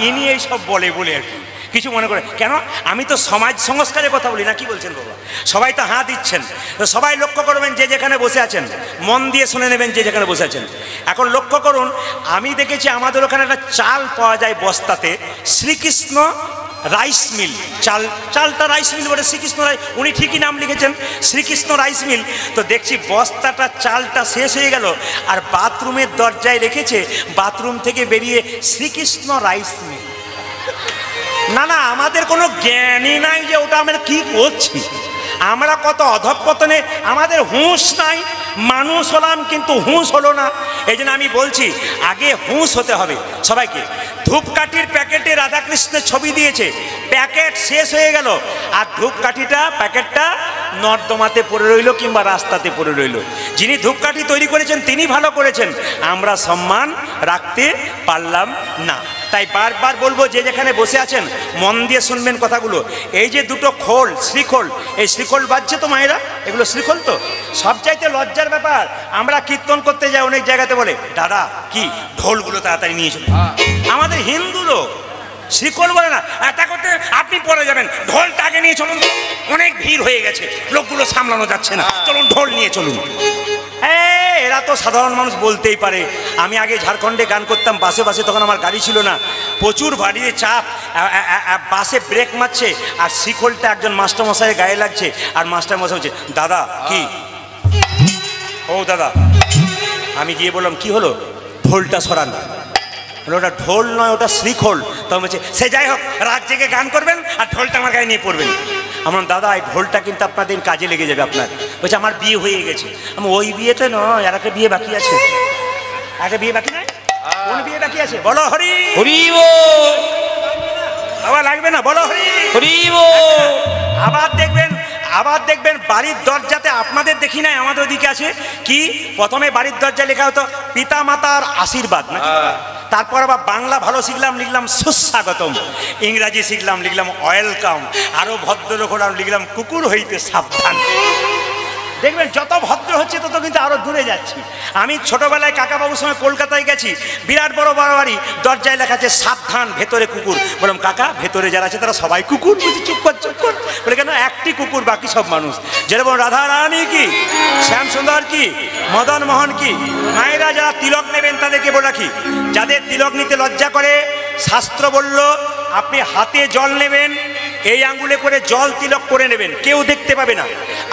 ইনি এই সব বলে বলে আর কি, কিছু মনে করে। কেন? আমি তো সমাজ সংস্কারের কথা বলি না। কি বলছেন বাবা? সবাই তো হাত দিচ্ছেন, তো সবাই লক্ষ্য করবেন, যে যেখানে বসে আছেন মন দিয়ে শুনে নেবেন, যে যেখানে বসে আছেন। এখন লক্ষ্য করুন, আমি দেখেছি আমাদের ওখানে একটা চাল পাওয়া যায় বস্তাতে, শ্রীকৃষ্ণ রাইস মিল। চালটা রাইস মিল বলে শ্রীকৃষ্ণ রাইস, উনি ঠিকই নাম লিখেছেন শ্রীকৃষ্ণ রাইস মিল। তো দেখছি বস্তাটা, চালটা শেষ হয়ে গেল, আর বাথরুমের দরজায় রেখেছে, বাথরুম থেকে বেরিয়ে শ্রীকৃষ্ণ রাইস মিল। না না, আমাদের কোনো জ্ঞানই নাই যে ওটা আমরা কি করছি। আমরা কত অধঃপতনে, আমাদের হুঁশ নাই। মানুষ হলাম কিন্তু হুঁশ হলো না। এই জন্য আমি বলছি, আগে হুঁশ হতে হবে সবাইকে। ধূপকাঠির প্যাকেটে রাধাকৃষ্ণের ছবি দিয়েছে, প্যাকেট শেষ হয়ে গেল, আর ধূপকাঠিটা, প্যাকেটটা নর্দমাতে পড়ে রইল কিংবা রাস্তাতে পড়ে রইল। যিনি ধূপকাঠি তৈরি করেছেন তিনি ভালো করেছেন, আমরা সম্মান রাখতে পারলাম না। তাই বারবার বলবো, যে যেখানে বসে আছেন মন দিয়ে শুনবেন কথাগুলো। এই যে দুটো খোল, শ্রীখোল, এই শ্রীখোল বাজছে তো মায়েরা, এগুলো শ্রীখোল তো। সবচাইতে লজ্জার ব্যাপার, আমরা কীর্তন করতে যাই, অনেক জায়গাতে বলে, দাদা কি ঢোলগুলো তাড়াতাড়ি নিয়ে চলুন। আমাদের হিন্দু লোক শ্রীখোল বলে না, এটা করতে আপনি পরে যাবেন, ঢোলটা আগে নিয়ে চলুন, অনেক ভিড় হয়ে গেছে, লোকগুলো সামলানো যাচ্ছে না, চলুন ঢোল নিয়ে চলুন। এরা এরা তো সাধারণ মানুষ বলতেই পারে। আমি আগে ঝাড়খণ্ডে গান করতাম, বাসে বাসে, তখন আমার গাড়ি ছিল না, প্রচুর বাড়িতে চাপ, বাসে ব্রেক মারছে আর শিখলটা একজন মাস্টারমশাইয়ের গায়ে লাগছে, আর মাস্টারমশাই বলছে, দাদা কি, ও দাদা। আমি গিয়ে বললাম কি হলো? ঢোলটা সরান। ওটা ঢোল নয়, ওটা শ্রীখোল। তখন বলছে সে যাই হোক, রাত জেগে গান করবেন আর ঢোলটা আমার গায়ে নিয়ে পড়বেন। আমার দাদা এই ঢোলটা কিন্তু আপনাদের কাজে লেগে যাবে আপনার। বলছে আমার বিয়ে হয়ে গেছে। আমি ওই বিয়েতে নয়, আর একটা বিয়ে বাকি আছে। একটা বিয়ে বাকি নয়, কোন বিয়ে বাকি আছে? বলো হরি হরি বল। বাবা লাগবে না, বলো হরি হরি বল। আবার দেখবেন বাড়ির দরজাতে, আপনাদের দেখি নাই, আমাদের ওদিকে আছে কি, প্রথমে বাড়ির দরজায় লেখা হতো পিতা মাতার আশীর্বাদ, না? তারপর আবার বাংলা ভালো শিখলাম, লিখলাম সুস্বাগতম। ইংরাজি শিখলাম, লিখলাম ওয়েলকাম। আরও ভদ্রলোক হলাম, লিখলাম কুকুর হইতে সাবধান। দেখবেন যত ভদ্র হচ্ছে তত কিন্তু আরো দূরে যাচ্ছি। আমি ছোটবেলায় কাকাবাবুর সঙ্গে কলকাতায় গেছি, বিরাট বড় বাড়ি, দরজায় লেখা আছে সাবধান, ভেতরে কুকুর। বললাম কাকা, ভেতরে যারা আছে তারা সবাই কুকুর? বলছি চুপ কর চুপ কর। বলে কেন? একটি কুকুর, বাকি সব মানুষ। যেরকম রাধা রানী কি, শ্যাম সুন্দর কি, মদন মোহন কি, মায়েরা যারা তিলক নেবেন তাদেরকে বলে রাখি, যাদের তিলক নিতে লজ্জা করে, শাস্ত্র বলল আপনি হাতে জল নেবেন, এই আঙ্গুলে করে জল তিলক করে নেবেন, কেউ দেখতে পাবে না।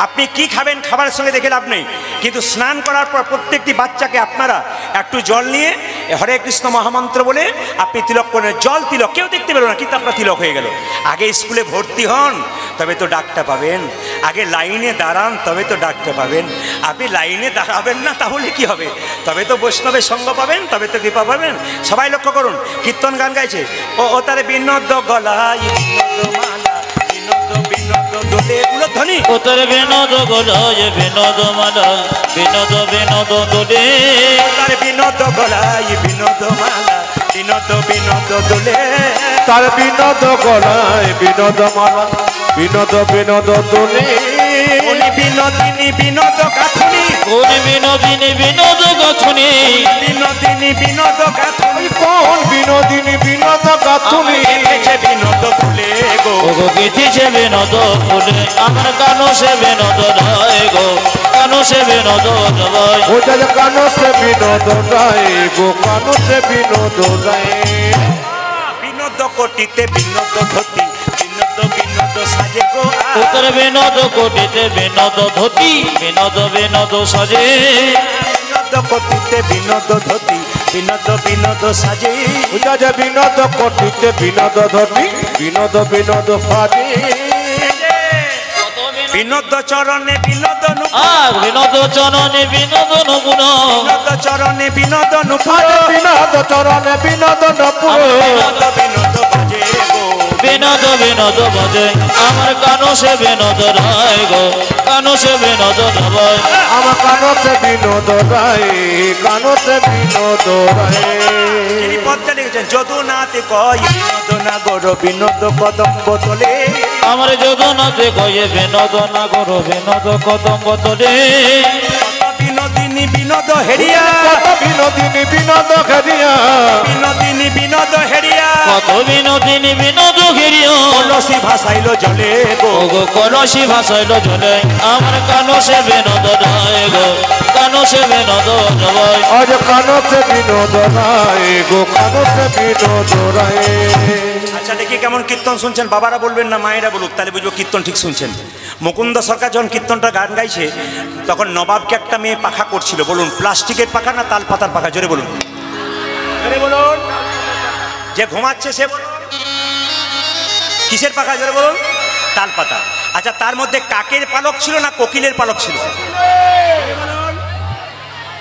আপনি কি খাবেন খাবারের সঙ্গে দেখে লাভ নেই, কিন্তু স্নান করার পর প্রত্যেকটি বাচ্চাকে আপনারা একটু জল নিয়ে হরে কৃষ্ণ মহামন্ত্র বলে আপনি তিলক করেন। জল তিলক, কেউ দেখতে পেল না, কিন্তু আপনার তিলক হয়ে গেল। আগে স্কুলে ভর্তি হন, তবে তো ডাকটা পাবেন। আগে লাইনে দাঁড়ান, তবে তো ডাকটা পাবেন। আপনি লাইনে দাঁড়াবেন না, তাহলে কি হবে? তবে তো বৈষ্ণবের সঙ্গ পাবেন, তবে তো কৃপা পাবেন। সবাই লক্ষ্য করুন, কীর্তন গান গাইছে, ও তারে বিনোদ গলায় বিনোদ মালা, বিনোদ বিনোদ দোলে উলধ্বনি, ও তোর বিনোদ গলায় বিনোদ মালা, বিনোদ বিনোদ দোলে। তার বিনোদ গলায় বিনোদ মালা, বিনোদ বিনোদ দোলে। তার বিনোদ গলায় বিনোদ মালা, বিনোদ বিনোদ দোলে। উনি বিনোদিনী বিনোদ গাথুনি, কোন বিনোদিনী বিনোদ গাথুনি, বিনোদিনী বিনোদ গাথুনি, কোন বিনোদিনী বিনোদ গাথুনি। বিনোদ ফুলে গো, ওগো গীতিছে বিনোদ ফুলে, আমার কানো সে বিনোদ রায় গো, কানো সে বিনোদ রায়। ও যার কানো সে বিনোদ রায় গো, কানো সে বিনোদ রায়। বিনোদ কোটিতে বিনোদ ধতি, বিনোদ বিনোদ সাজে গো। উত্তর বিনোদ কোটিতে বিনোদ ধতি, বিনোদ বিনোদ সাজে। বিনোদ কোটিতে বিনোদ ধতি, বিনোদ বিনোদ সাজে। ও যার বিনোদ কোটিতে বিনোদ ধতি, বিনোদ বিনোদ সাজে। বিনোদ চরণে বিনোদ নুপুর, আর বিনোদ চরণে বিনোদ নগুণ, বিনোদ চরণে বিনোদ নুপুর, বিনোদ চরণে বিনোদ নপুর। বিনোদ বিনোদ বাজে গো। বিনোদ বিনোদ বাজে, আমার কানো সে বিনোদ রায় গো, কানো সে বিনোদ রায়। আমার কানো সে বিনোদ রায়, কানো সে বিনোদ রায়। তিনি পদটা লিখেছেন, যদুনাথে কয় বিনোদ না গর, বিনোদ কদম্ব তোলে। আমার যদুনাথে কয়ে বিনোদ না করো, বিনোদ কদম্ব তোলে। বিনোদিনী বিনোদ হেরিয়া, কত বিনোদিনী বিনোদ খেরিয়া, বিনোদিনী বিনোদ হেরিয়া, কত বিনোদিনী বিনোদ ঘিরিও। কলসি ভাসাইল জলে গো। ওগো কলসি ভাসাইল জলে, আমার কানো সে বিনোদ রায় গো, কানো সে বিনোদ রায়। আজ কানো সে বিনোদ রায় গো, কানো সে বিনোদ রায়। আচ্ছা দেখি কেমন কীর্তন শুনছেন, বাবারা বলবেন না মায়েরা বলুক, তাহলে বুঝবো কীর্তন ঠিক শুনছেন। মুকুন্দ সরকার যখন কীর্তনটা গান গাইছে, তখন নবাবকে একটা মেয়ে পাখা করছিল। বলুন প্লাস্টিকের পাখা না তাল পাতার পাখা? জোরে বলুন, জোরে বলুন। যে ঘুমাচ্ছে সে কিসের পাখা? জোরে বলুন। তাল পাতা। আচ্ছা তার মধ্যে কাকের পালক ছিল না কোকিলের পালক ছিল?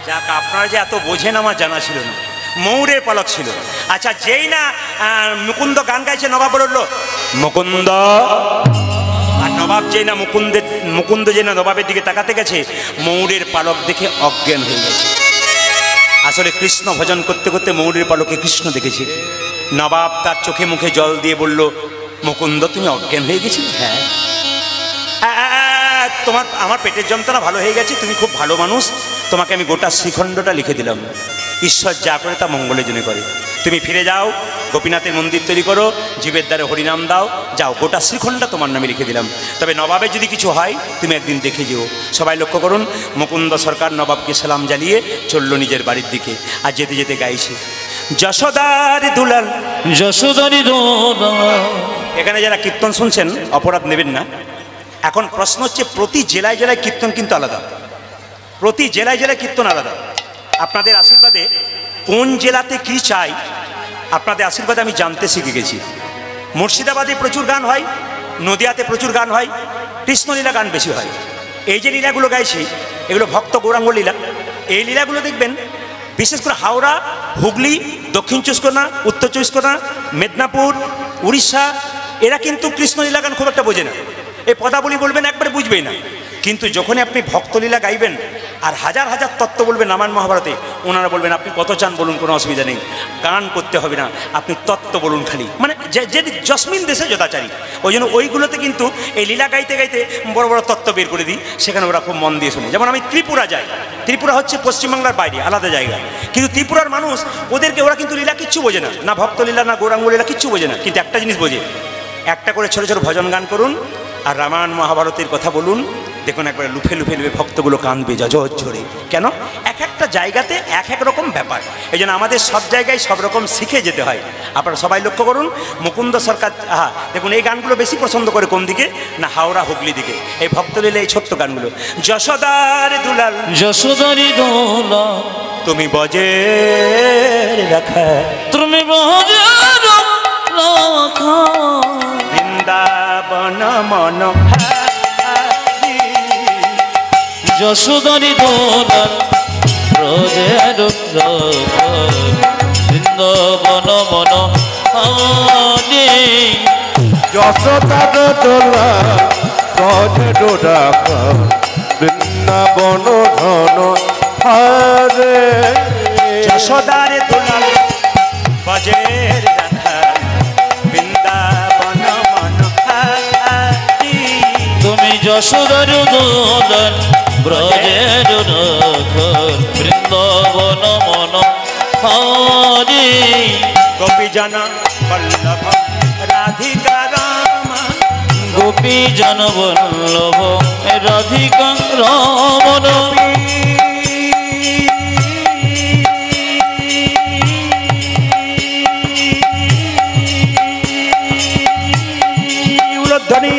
যাক, আপনারা যে এত বোঝেন আমার জানা ছিল না। ময়ূরের পালক ছিল। আচ্ছা যেই না মুকুন্দ গান গাইছে, নবাব বলল মুকুন্দ। আর নবাব যেই না মুকুন্দ যেই না নবাবের দিকে তাকাতে গেছে, ময়ূরের পালক দেখে অজ্ঞান হয়ে গেছে। আসলে কৃষ্ণ ভজন করতে করতে ময়ূরের পালকে কৃষ্ণ দেখেছে। নবাব তার চোখে মুখে জল দিয়ে বলল, মুকুন্দ তুমি অজ্ঞান হয়ে গেছিলে? হ্যাঁ। তোমার আমার পেটের যন্ত্রণা ভালো হয়ে গেছে, তুমি খুব ভালো মানুষ, তোমাকে আমি গোটা শ্রীখণ্ডটা লিখে দিলাম। ঈশ্বর যা করে তা মঙ্গলের জন্য করে। তুমি ফিরে যাও, গোপীনাথের মন্দির তৈরি করো, জীবের দ্বারে হরিনাম দাও, যাও, গোটা শ্রীখণ্ডটা তোমার নামে লিখে দিলাম। তবে নবাবের যদি কিছু হয় তুমি একদিন দেখে যেও। সবাই লক্ষ্য করুন, মুকুন্দ সরকার নবাবকে সালাম জ্বালিয়ে চলল নিজের বাড়ির দিকে। আর যেতে যেতে গাইছে, যশোদার দুলাল, যশোদারি দুলাল। এখানে যারা কীর্তন শুনছেন অপরাধ নেবেন না। এখন প্রশ্ন হচ্ছে, প্রতি জেলায় জেলায় কীর্তন কিন্তু আলাদা, প্রতি জেলায় জেলায় কীর্তন আলাদা। আপনাদের আশীর্বাদে কোন জেলাতে কি চাই, আপনাদের আশীর্বাদে আমি জানতে শিখে গেছি। মুর্শিদাবাদে প্রচুর গান হয়, নদিয়াতে প্রচুর গান হয়, কৃষ্ণলীলা গান বেশি হয়। এই যে লীলাগুলো গাইছি এগুলো ভক্ত গৌরাঙ্গ লীলা। এই লীলাগুলো দেখবেন বিশেষ করে হাওড়া, হুগলি, দক্ষিণ চব্বিশ পরগনা, উত্তর চব্বিশ পরগনা, মেদিনীপুর, উড়িষ্যা, এরা কিন্তু কৃষ্ণলীলা গান খুব একটা বোঝে না। এই পদাবলী বলবেন একবারে বুঝবেই না। কিন্তু যখনই আপনি ভক্তলীলা গাইবেন আর হাজার হাজার তত্ত্ব বলবেন রামায়ণ মহাভারতে, ওনারা বলবেন আপনি কত চান বলুন, কোনো অসুবিধা নেই, গান করতে হবে না, আপনি তত্ত্ব বলুন খালি। মানে যে জসমিন দেশে যদাচারী, ওই জন্য ওইগুলোতে কিন্তু এই লীলা গাইতে গাইতে বড় বড় তত্ত্ব বের করে দিই, সেখানে ওরা খুব মন দিয়ে শোনে। যেমন আমি ত্রিপুরা যাই, ত্রিপুরা হচ্ছে পশ্চিমবাংলার বাইরে আলাদা জায়গা, কিন্তু ত্রিপুরার মানুষ ওরা কিন্তু লীলা কিচ্ছু বোঝে না, না ভক্তলীলা না গৌরাঙ্গ লীলা কিচ্ছু বোঝে না। কিন্তু একটা জিনিস বোঝে, একটা করে ছোটো ছোটো ভজন গান করুন আর রামায়ণ মহাভারতের কথা বলুন, দেখুন একবার লুফে লুফে লুফে ভক্তগুলো কাঁদবে যজোর ঝরে। কেন? এক একটা জায়গাতে এক এক রকম ব্যাপার, এই জন্য আমাদের সব জায়গায় সব রকম শিখে যেতে হয়। আপনারা সবাই লক্ষ্য করুন, মুকুন্দ সরকার, দেখুন এই গানগুলো বেশি পছন্দ করে কোন দিকে না, হাওড়া হুগলি দিকে। এই ভক্তলীলা এই ছোট্ট গানগুলো, যশোদার দুলাল, যশোদারি দুলাল, তুমি বজে রাখা, তুমি বজে রাখা, বৃন্দাবন মন, যশোদারি দুলাল, ব্রজের বৃন্দাবন মন হারি। যশোদার দুলাল, ব্রজের রাখা, বৃন্দাবন ধন হারে। যশোদার দুলাল, বজের রাখা, বৃন্দাবন মন হারি। তুমি যশোদার দুলাল, ব্রজের রাখা, বৃন্দাবন মন হারি। গোপীজন বল্লভ রাধিকা রাম, গোপীজন বল্লভ রাধিকা রমণ। উলধ্বনি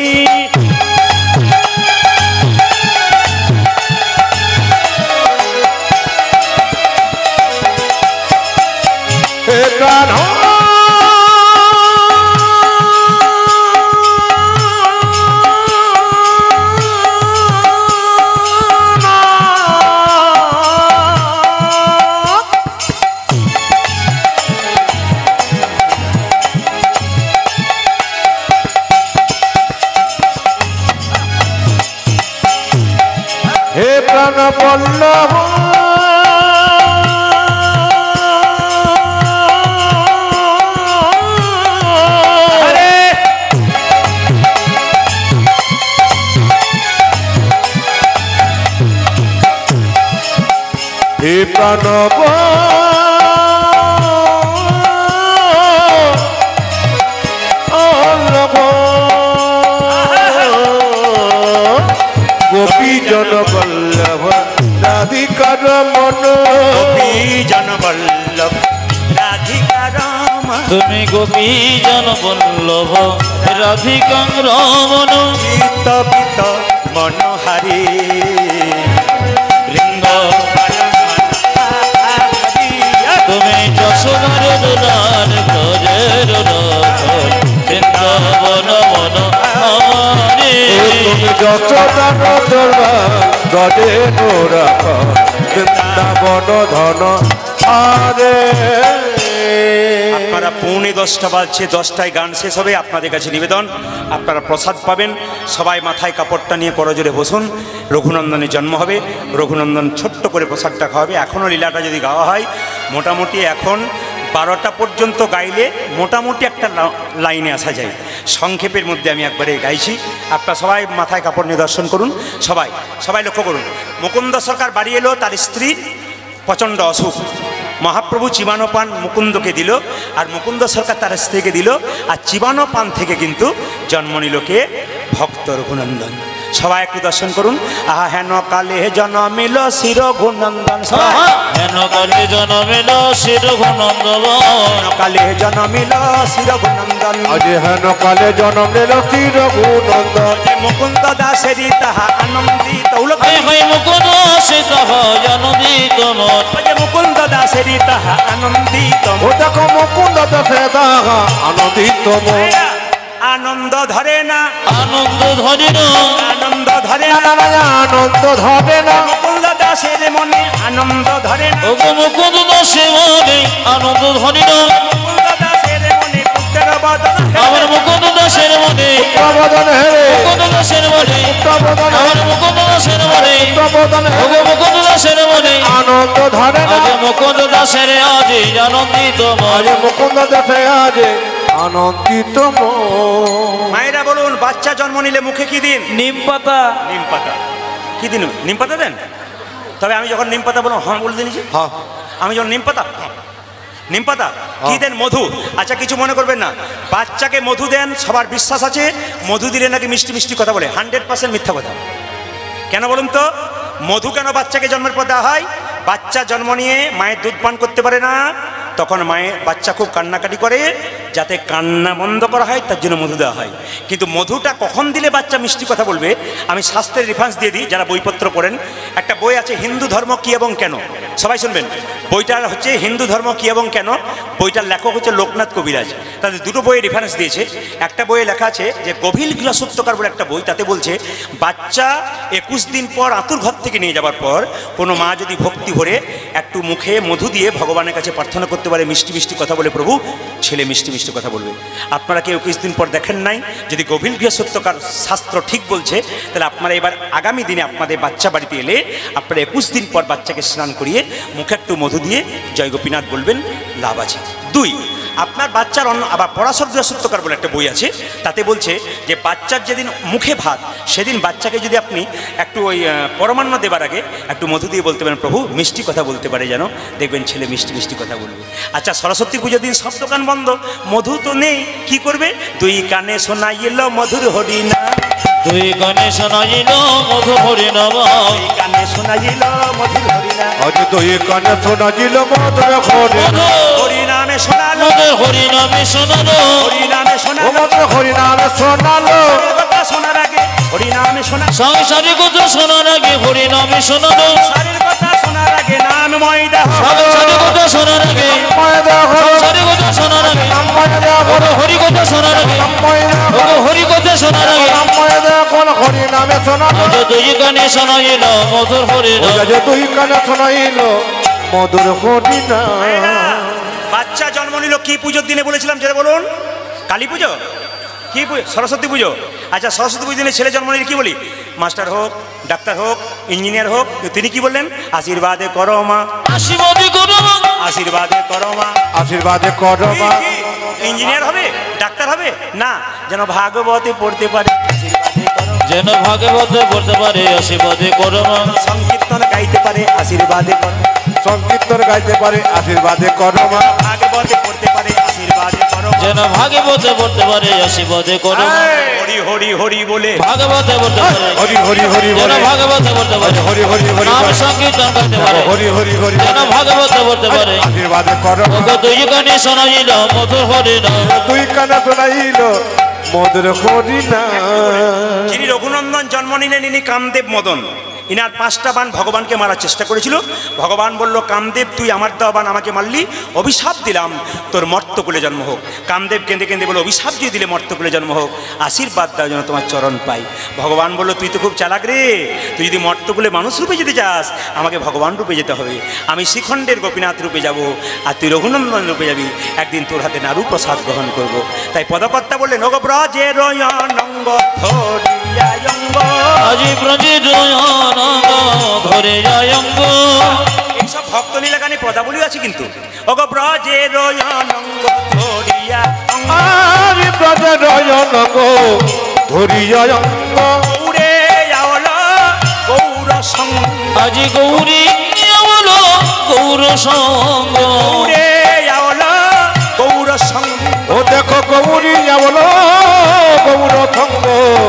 হে প্রাণ হে প্রাণ বল্লভ হে প্রণব গোপীজন বল্লভ রাধিকার মন, গোপীজন বল্লভ রাধিকা রাম, তুমি গোপীজন বল্লভ রাধিকা রমণ। চিত্ত পিত মনোহারি, তুমি যশোদার দুলাল, ব্রজের রাখা, বৃন্দাবন মন হারি। তুমি যশোদার দুলাল, ব্রজের রাখা, বৃন্দাবন ধন হারে। আপনারা 9:45 বাজছে, 10টায় গান শেষ হবে। আপনাদের কাছে নিবেদন, আপনারা প্রসাদ পাবেন, সবাই মাথায় কাপড়টা নিয়ে করজোরে বসুন। রঘুনন্দনের জন্ম হবে, রঘুনন্দন ছোট্ট করে প্রসাদটা খাওয়াবে। এখনও লীলাটা যদি গাওয়া হয়, মোটামুটি এখন 12টা পর্যন্ত গাইলে মোটামুটি একটা লাইনে আসা যায়। সংক্ষেপের মধ্যে আমি একবারে গাইছি, আপনারা সবাই মাথায় কাপড় নিয়ে দর্শন করুন। সবাই লক্ষ্য করুন। মুকুন্দ সরকার বাড়ি এলো, তার স্ত্রীর প্রচণ্ড অসুখ। মহাপ্রভু চিবানো পান মুকুন্দকে দিল, আর মুকুন্দ সরকার তার স্ত্রীকে দিল, আর চিবানো পান থেকে কিন্তু জন্ম নিল কে? ভক্ত রঘুনন্দন। সবাই একটু দর্শন করুন। আহা হেন কালে জন্মিল শির ঘুনন্দন, হেন কালে জন্মিল শির ঘুনন্দন, কালে জন্মিল শির ঘুনন্দন, আজ হেন কালে জন্মিল শির ঘুনন্দন। মুকুন্দ দাসেরি তাহা আনন্দিত, মুকুন্দ সে তাহা আনন্দিত, মুকুন্দ দাসেরি তাহা আনন্দিত। ও দেখো মুকুন্দ দাসে তাহা আনন্দিত। আনন্দ ধরে না, আনন্দ ধরে না, আনন্দ ধরে না না, না না আনন্দ ধরে না। মুকুন্দ দাসের মনে আনন্দ ধরে না, মুকুন্দ দাসের মনে আনন্দ ধরে না, মুকুন্দ দাসের মনে পুত্র বদন, আমার মুকুন্দ দাসের মনে প্রবদন হেরে মুকুন্দ দাসের মনে, প্রবদন আমার মুকুন্দ দাসের মনে, প্রবদন হেরে মুকুন্দ দাসের মনে আনন্দ ধরে না। আজ মুকুন্দ দাসের আজ আনন্দিত আজ মুকুন্দ দাসে আজ আনন্দিত। মায়েরা বলুন, বাচ্চা জন্ম নিলে মুখে কি দিন? নিম পাতা, নিম পাতা। কি দিন? নিম পাতা দেন? তবে আমি যখন নিম পাতা বললাম হ্যাঁ বলে দিয়েছি। হ্যাঁ আমি যখন নিম পাতা, নিম পাতা কি দেন? মধু। আচ্ছা কিছু মনে করবেন না, বাচ্চাকে মধু দেন, সবার বিশ্বাস আছে মধু দিলে নাকি মিষ্টি মিষ্টি কথা বলে। 100% মিথ্যা কথা। কেন বলুন তো? মধু কেন বাচ্চাকে জন্মের পর দেওয়া হয়? বাচ্চা জন্ম নিয়ে মায়ের দুধ পান করতে পারে না, তখন বাচ্চা খুব কান্নাকাটি করে, যাতে কান্না বন্ধ করা হয় তার জন্য মধু দেওয়া হয়। কিন্তু মধুটা কখন দিলে বাচ্চা মিষ্টি কথা বলবে, আমি শাস্ত্রের রেফারেন্স দিয়ে দিই। যারা বইপত্র পড়েন, একটা বই আছে হিন্দু ধর্ম কি এবং কেন, সবাই শুনবেন। বইটার হচ্ছে হিন্দু ধর্ম কি এবং কেন, বইটার লেখক হচ্ছে লোকনাথ কবিরাজ। তাদের দুটো বইয়ের রেফারেন্স দিয়েছে। একটা বইয়ে লেখা আছে যে গভীর গৃহসূত্রকার বলে একটা বই, তাতে বলছে বাচ্চা 21 দিন পর আতুর ঘর থেকে নিয়ে যাওয়ার পর কোনো মা যদি ভক্তি ভরে একটু মুখে মধু দিয়ে ভগবানের কাছে প্রার্থনা করতে পারে, মিষ্টি মিষ্টি কথা বলে, প্রভু ছেলে মিষ্টি মিষ্টি কথা বলবে। আপনারা কি 21 দিন পর দেখেন নাই? যদি গভীর গৃহসূত্রকার শাস্ত্র ঠিক বলছে, তাহলে আপনারা এবার আগামী দিনে আপনাদের বাচ্চা বাড়িতে এলে আপনারা 21 দিন পর বাচ্চাকে স্নান করিয়ে মুখে একটু মধু দিয়ে জয় গোপীনাথ বলবেন, লাভ আছে। 2, আপনার বাচ্চার আবার পরাশর গৃহসূত্রকার বলে একটা বই আছে, তাতে বলছে যে বাচ্চার যেদিন মুখে ভাত, সেদিন বাচ্চাকে যদি আপনি একটু ওই পরমান্ন দেবার আগে একটু মধু দিয়ে বলতে পারেন, প্রভু মিষ্টি কথা বলতে পারে যেন, দেখবেন ছেলে মিষ্টি মিষ্টি কথা বলবে। আচ্ছা সরস্বতী পুজোর দিন সব দোকান বন্ধ, মধু তো নেই, কি করবে? 2 কানে শোনাইল মধুর হরিনা, 2 কানে শোনাইল মধুর হরিনাম, 2 কানে শোনাইল মধুর হরিনা, আজ 2 কানে শোনাইল মধুর হরিনাম, হরিনামে শোনালো, হরিনামে শোনালো, হরিনামে ও শোনালো, মধুর হরিনামে শোনালো। কথা শোনার আগে হরিনামে শোনা, সংসারের কথা শোনার আগে হরিনামে শোনালো, সারের কথা শোনার আগে নাম ময়দা, সংসারের কথা শোনার আগে, ময়দা হলো সংসারের কথা শোনার আগে, ময়দা হলো হরি কথা শোনার আগে, ময়দা হরি কথা শোনার আগে, ময়দা কোন হরিনামে শোনালো। আজ 2 কানে শোনাইল মধুর হরিনাম, আজ 2 কানে শোনাইল মধুর হরিনাম। বাচ্চা জন্ম নিল কি পুজোর দিনে বলেছিলাম, যেটা বলুন? কালী পুজো, কি পুজো? সরস্বতী পুজো। আচ্ছা সরস্বতী পুজোর দিনে ছেলে জন্ম নিলে কি বলি? মাস্টার হোক, ডাক্তার হোক, ইঞ্জিনিয়ার হোক। তিনি কি বললেন? আশীর্বাদে করো মা, আশীর্বাদে করো মা, আশীর্বাদে করো মা। আশীর্বাদে করো মা। ইঞ্জিনিয়ার হবে, ডাক্তার হবে না, যেন ভাগবতে পড়তে পারে, আশীর্বাদে করো। যেন ভাগবতে পড়তে পারে, আশীর্বাদে করো মা। সংকীর্তন গাইতে পারে, আশীর্বাদে করো। সংকীর্তন গাইতে পারে, আশীর্বাদে করো মা। ভাগবতে পড়তে পারে, আশীর্বাদে করো। যেন ভাগবতে পড়তে পারে, আশীর্বাদে করো মা। হরি হরি হরি বলে ভাগবতে পড়তে পারে, হরি হরি হরি যেন বলে, ভাগবতে পড়তে পারে, হরি হরি হরি নাম বলে, সংকীর্তন করতে পারে, হরি হরি হরি যেন বলে, ভাগবতে পড়তে পারে। আশীর্বাদে করো মা। 2 কানে শোনাইল মধুর হরিনাম, 2 কানে শোনাইল মধুর হরিনাম। যিনি রঘুনন্দন জন্ম নিলেন ইনি কামদেব মদন। ইনার 5টা বাণ ভগবানকে মারার চেষ্টা করেছিল। ভগবান বলল, কামদেব তুই আমার দেওয়া বাণ আমাকে মারলি, অভিশাপ দিলাম তোর মর্তকুলে জন্ম হোক। কামদেব কেঁদে কেঁদে বলে, অভিশাপ দিয়ে দিলে মর্তকুলে জন্ম হোক, আশীর্বাদ দাও যেন তোমার চরণ পাই। ভগবান বলল, তুই তো খুব চালাক রে, তুই যদি মর্তকুলে মানুষ রূপে যেতে চাস, আমাকে ভগবান রূপে যেতে হবে। আমি শ্রীখণ্ডের গোপীনাথ রূপে যাব, আর তুই রঘুনন্দন রূপে যাবি, একদিন তোর হাতে নাড়ু প্রসাদ গ্রহণ করব। তাই পদকর্তা বললেন, ওগো ব্রজের অনঙ্গ ধরিয়া অঙ্গ, আজি ব্রজের অনঙ্গ ধরে যায় অঙ্গ। এইসব ভক্ত লীলা গানে লাইনে পদাবলী আছে কিন্তু। ওগো ব্রজের অনঙ্গ ধরিয়া আরে ব্রজের অনঙ্গ ধরিয়া অঙ্গ গৌরে আওল গৌর সঙ্গ আজি গৌরী আওল গৌর সঙ্গ গৌরে আওল গৌর সঙ্গ ও দেখো গৌরী আওল গৌর সঙ্গ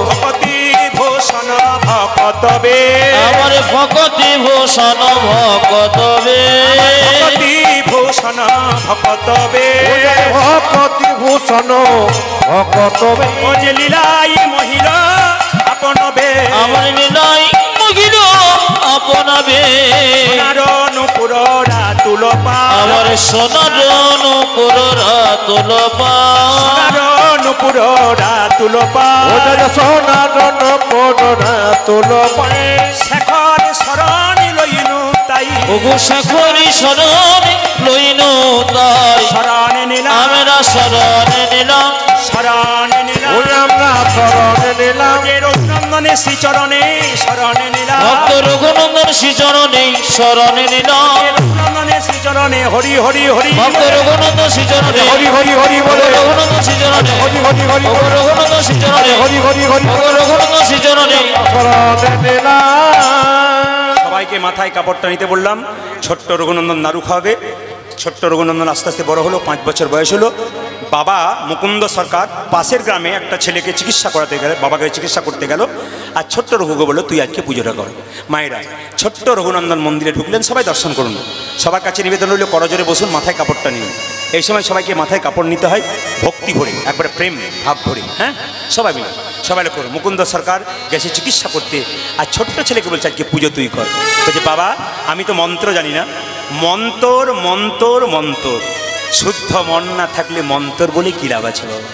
ভকতি ভূষণ ভকতবে আমার ভকতি ভূষণ ভকতবে ভকতি ভূষণ ভকতবে ভকতি ভূষণ ভকতবে ও যে লীলাই মহিলা আপনবে আমার নীলাই মগিল আপনাবে নারণপুর রাতুল পা আমার সোনার নূপুর রাতুল পা নারণপুর রাতুল পা ও যে সোনার নূপুর রাতুল পায় শেখর শরণ লইনু তাই ওগো শেখরি শরণ লইনু তাই শরণ নিলাম আমরা শরণ নিলাম শরণ নিলাম ওই আমরা শরণে নিলাম যে রঘুনন্দনে শ্রীচরণে শরণ নিলাম ভক্ত রঘুনন্দন শ্রীচরণে শরণে নিলাম যে রঘুনন্দনে শ্রীচরণে হরি হরি হরি ভক্ত রঘুনন্দন শ্রীচরণে হরি হরি হরি বলে রঘুনন্দন শ্রীচরণে হরি হরি হরি ওগো রঘুনন্দন শ্রীচরণে হরি হরি হরি ওগো রঘুনন্দন শ্রীচরণে শরণে নিলাম সবাইকে মাথায় কাপড়টা নিতে বললাম। ছোট্ট রঘুনন্দন নাড়ু খাওয়াবে। ছোট্ট রঘুনন্দন আস্তে আস্তে বড় হলো, 5 বছর বয়স হলো। বাবা মুকুন্দ সরকার পাশের গ্রামে একটা ছেলেকে চিকিৎসা করাতে গেলে, বাবাকে চিকিৎসা করতে গেল। আর ছোট্ট রঘুকে বললো তুই আজকে পুজোটা কর। মায়েরা ছোট্ট রঘুনন্দন মন্দিরে ঢুকলেন, সবাই দর্শন করুন। সবার কাছে নিবেদন রইল করজোরে বসুন, মাথায় কাপড়টা নিন। এই সময় সবাইকে মাথায় কাপড় নিতে হয় ভক্তি ভরে, একবারে প্রেম ভাব ভরে। হ্যাঁ, সবাই মিলে সবাই করো। মুকুন্দ সরকার গেছে চিকিৎসা করতে, আর ছোট্ট ছেলেকে বলছে আজকে পুজো তুই কর। বলছে বাবা আমি তো মন্ত্র জানি না। মন্তর মন্তর মন্তর, শুদ্ধ মন না থাকলে মন্তর বলে কী লাভ আছে বাবা?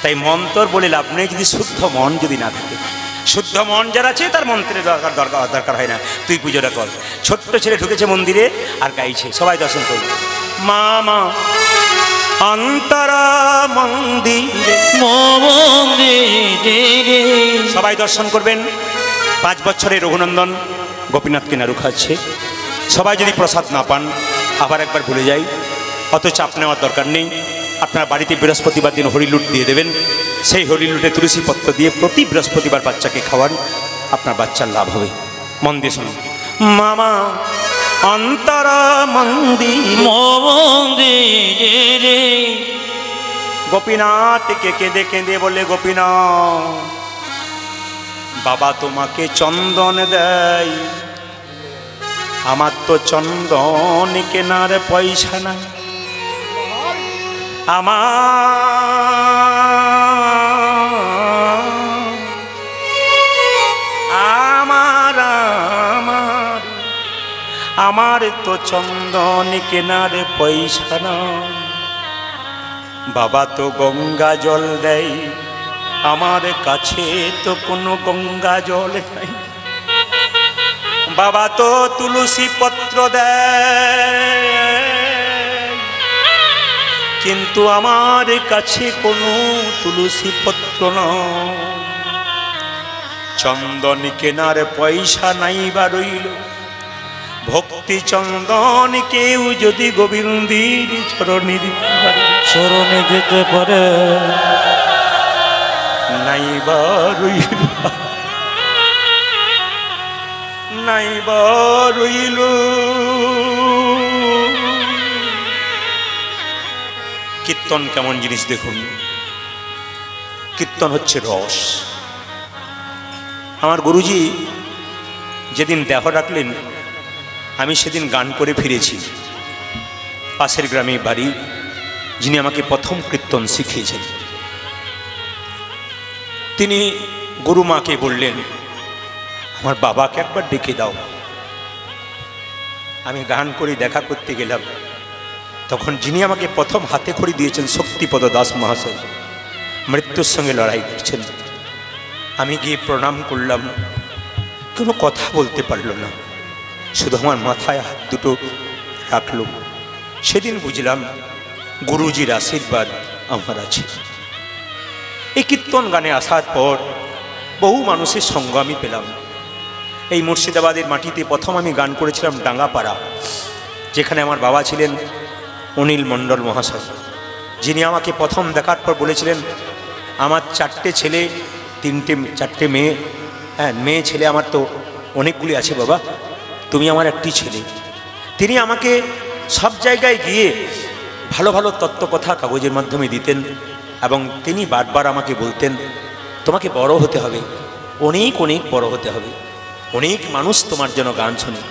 তাই মন্তর বলে লাভ নেই যদি শুদ্ধ মন যদি না থাকে। শুদ্ধ মন যার আছে তার মন্ত্রের দরকার হয় না। তুই পুজোটা কর। ছোট্ট ছেলে ঢুকেছে মন্দিরে আর গাইছে, সবাই দর্শন করবে। মামা অন্তরা মন্দিরে, মন্দিরে সবাই দর্শন করবেন। 5 বছরের রঘুনন্দন গোপীনাথকে নাড়ু খাচ্ছে। সবাই যদি প্রসাদ না পান আবার একবার ভুলে যাই, অত চাপ নেওয়ার দরকার নেই। আপনারা বাড়িতে বৃহস্পতিবার দিন হরিলুট দিয়ে দেবেন। সেই হরিলুটে তুলসী পত্র দিয়ে প্রতি বৃহস্পতিবার বাচ্চাকে খাওয়ান, আপনার বাচ্চার লাভ হবে। মন দিয়ে শুনুন। মামা অন্তরা মন্দিরে গোপীনাথকে কেঁদে কেঁদে বলে গোপীনাথ বাবা তোমাকে চন্দন দেয়, আমার তো চন্দন কেনার পয়সা নাই। আমার তো চন্দন কেনার পয়সা নাই। বাবা তো গঙ্গা জল দেয়, আমার কাছে তো কোনো গঙ্গা জল নাই। বাবা তো তুলসী পত্র দেয়, কিন্তু আমার কাছে কোনো তুলসী পত্র নয়। চন্দন কেনার পয়সা নাই বা রইল, ভক্তি চন্দন কেউ যদি গোবিন্দের চরণে দিতে পারে, চরণে যেতে পারে, নাই বা রইল, নাই বা রইল। কীর্তন কেমন জিনিস দেখুন। কীর্তন হচ্ছে রস। আমার গুরুজি যেদিন দেহ রাখলেন আমি সেদিন গান করে ফিরেছি। পাশের গ্রামে বাড়ি, যিনি আমাকে প্রথম কীর্তন শিখিয়েছেন তিনি গুরুমাকে বললেন আমার বাবাকে একবার ডেকে দাও। আমি গান করে দেখা করতে গেলাম, তখন যিনি আমাকে প্রথম হাতে খড়ি দিয়েছেন শক্তিপদ দাস মহাশয় মৃত্যুর সঙ্গে লড়াই করছেন। আমি গিয়ে প্রণাম করলাম, কোনো কথা বলতে পারল না, শুধু আমার মাথায় হাত দুটো রাখল। সেদিন বুঝলাম গুরুজির আশীর্বাদ আমার আছে। এই কীর্তন গানে আসার পর বহু মানুষের সঙ্গ আমি পেলাম। এই মুর্শিদাবাদের মাটিতে প্রথম আমি গান করেছিলাম ডাঙ্গাপাড়া। যেখানে আমার বাবা ছিলেন অনিল মণ্ডল মহাশয়, যিনি আমাকে প্রথম দেখার পর বলেছিলেন, আমার 4টে ছেলে 4টে মেয়ে, হ্যাঁ মেয়ে ছেলে আমার তো অনেকগুলি আছে বাবা, তুমি আমার একটি ছেলে। তিনি আমাকে সব জায়গায় গিয়ে ভালো ভালো তত্ত্বকথা কাগজের মাধ্যমে দিতেন এবং তিনি বারবার আমাকে বলতেন, তোমাকে বড় হতে হবে, অনেক অনেক বড় হতে হবে, অনেক মানুষ তোমার জন্য গান শোনে।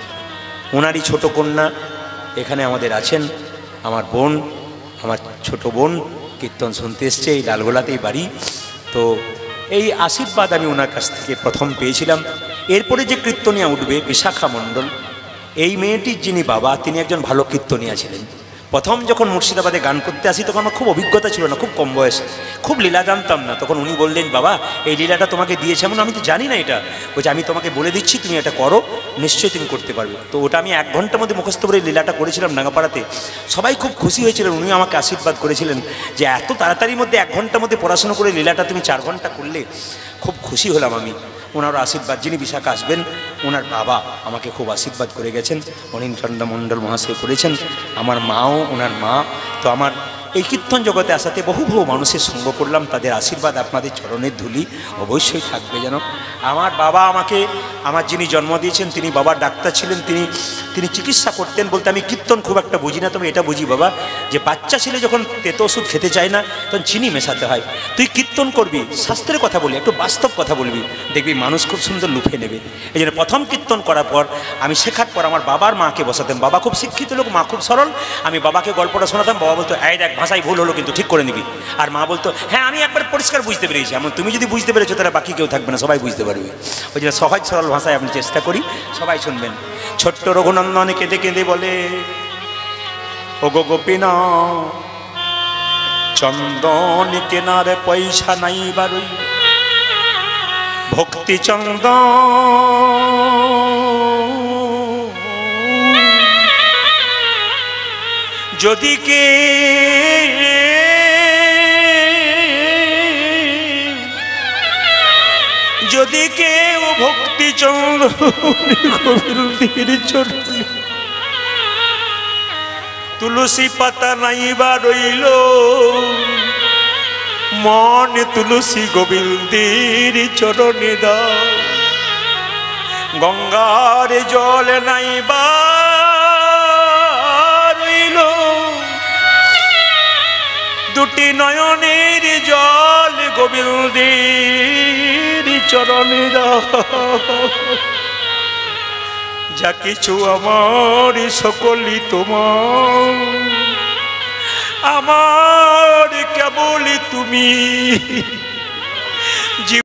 ওনারই ছোট কন্যা এখানে আমাদের আছেন, আমার বোন, আমার ছোট বোন কীর্তন শুনতে এসছে, এই লালগোলাতেই বাড়ি। তো এই আশীর্বাদ আমি ওনার কাছ থেকে প্রথম পেয়েছিলাম। এরপরে যে কীর্তনিয়া উঠবে বিশাখা মণ্ডল, এই মেয়েটির যিনি বাবা তিনি একজন ভালো কীর্তনিয়া ছিলেন। প্রথম যখন মুর্শিদাবাদে গান করতে আসি তখন আমার খুব অভিজ্ঞতা ছিল না, খুব কম বয়সে, খুব লীলা জানতাম না। তখন উনি বললেন, বাবা এই লীলাটা তোমাকে দিয়েছে, এমন আমি তো জানি না এটা, বলছে আমি তোমাকে বলে দিচ্ছি তুমি এটা করো, নিশ্চয়ই তুমি করতে পারবে। তো ওটা আমি 1 ঘন্টার মধ্যে মুখস্থ করে লীলাটা করেছিলাম ডাঙ্গাপাড়াতে। সবাই খুব খুশি হয়েছিলেন, উনি আমাকে আশীর্বাদ করেছিলেন যে এত তাড়াতাড়ির মধ্যে 1 ঘন্টার মধ্যে পড়াশোনা করে লীলাটা তুমি 4 ঘন্টা করলে। খুব খুশি হলাম আমি। ওনারও আশীর্বাদ, যিনি বিশাখা আসবেন ওনার বাবা আমাকে খুব আশীর্বাদ করে গেছেন, অনিল চন্দ্র মণ্ডল মহাশয় করেছেন, আমার মাও ওনার মা। তো আমার এই কীর্তন জগতে আসাতে বহু বহু মানুষের সঙ্গ করলাম, তাদের আশীর্বাদ আপনাদের চরণের ধুলি অবশ্যই থাকবে যেন। আমার বাবা আমাকে, আমার যিনি জন্ম দিয়েছেন তিনি বাবার ডাক্তার ছিলেন, তিনি চিকিৎসা করতেন। বলতে আমি কীর্তন খুব একটা বুঝি না, তবে এটা বুঝি বাবা যে বাচ্চা ছেলে যখন তেতো ওষুধ খেতে চায় না তখন চিনি মেশাতে হয়। তুই কীর্তন করবি, শাস্ত্রের কথা বলি, একটু বাস্তব কথা বলবি, দেখবি মানুষ খুব সুন্দর লুফে নেবে। এই জন্য প্রথম কীর্তন করার পর আমি শেখার পর আমার বাবার মাকে বসাতাম। বাবা খুব শিক্ষিত লোক, মা খুব সরল। আমি বাবাকে গল্পটা শোনাতাম, বাবা বলতো এই দেখ ভাষায় ভুল হলো কিন্তু ঠিক করে নিবি। আর মা বলতো হ্যাঁ আমি একবার পরিষ্কার বুঝতে পেরেছি। এমন তুমি যদি বুঝতে পেরেছো তাহলে বাকি কেউ থাকবে না, সবাই বুঝতে পারবে। ওই জন্য সহজ সরল ভাষায় আপনি চেষ্টা করি, সবাই শুনবেন। ছোট্ট রঘুনন্দন কেঁদে কেঁদে বলে, ও গো গোপীনা চন্দন কেনারে পয়সা নাই বারই, ভক্তি চন্দন যদি কে যদি কেউ ভক্তি চন্দন তুলসী পাতা নাইবা রইল, মন তুলসী গোবিন্দের চরণে দাও। গঙ্গার জল নাইবা রইল, দুটি নয়নের জল গোবিন্দের চরণে দাও। যা কিছু আমার সকলই তোমার, আমার কেবলই তুমি।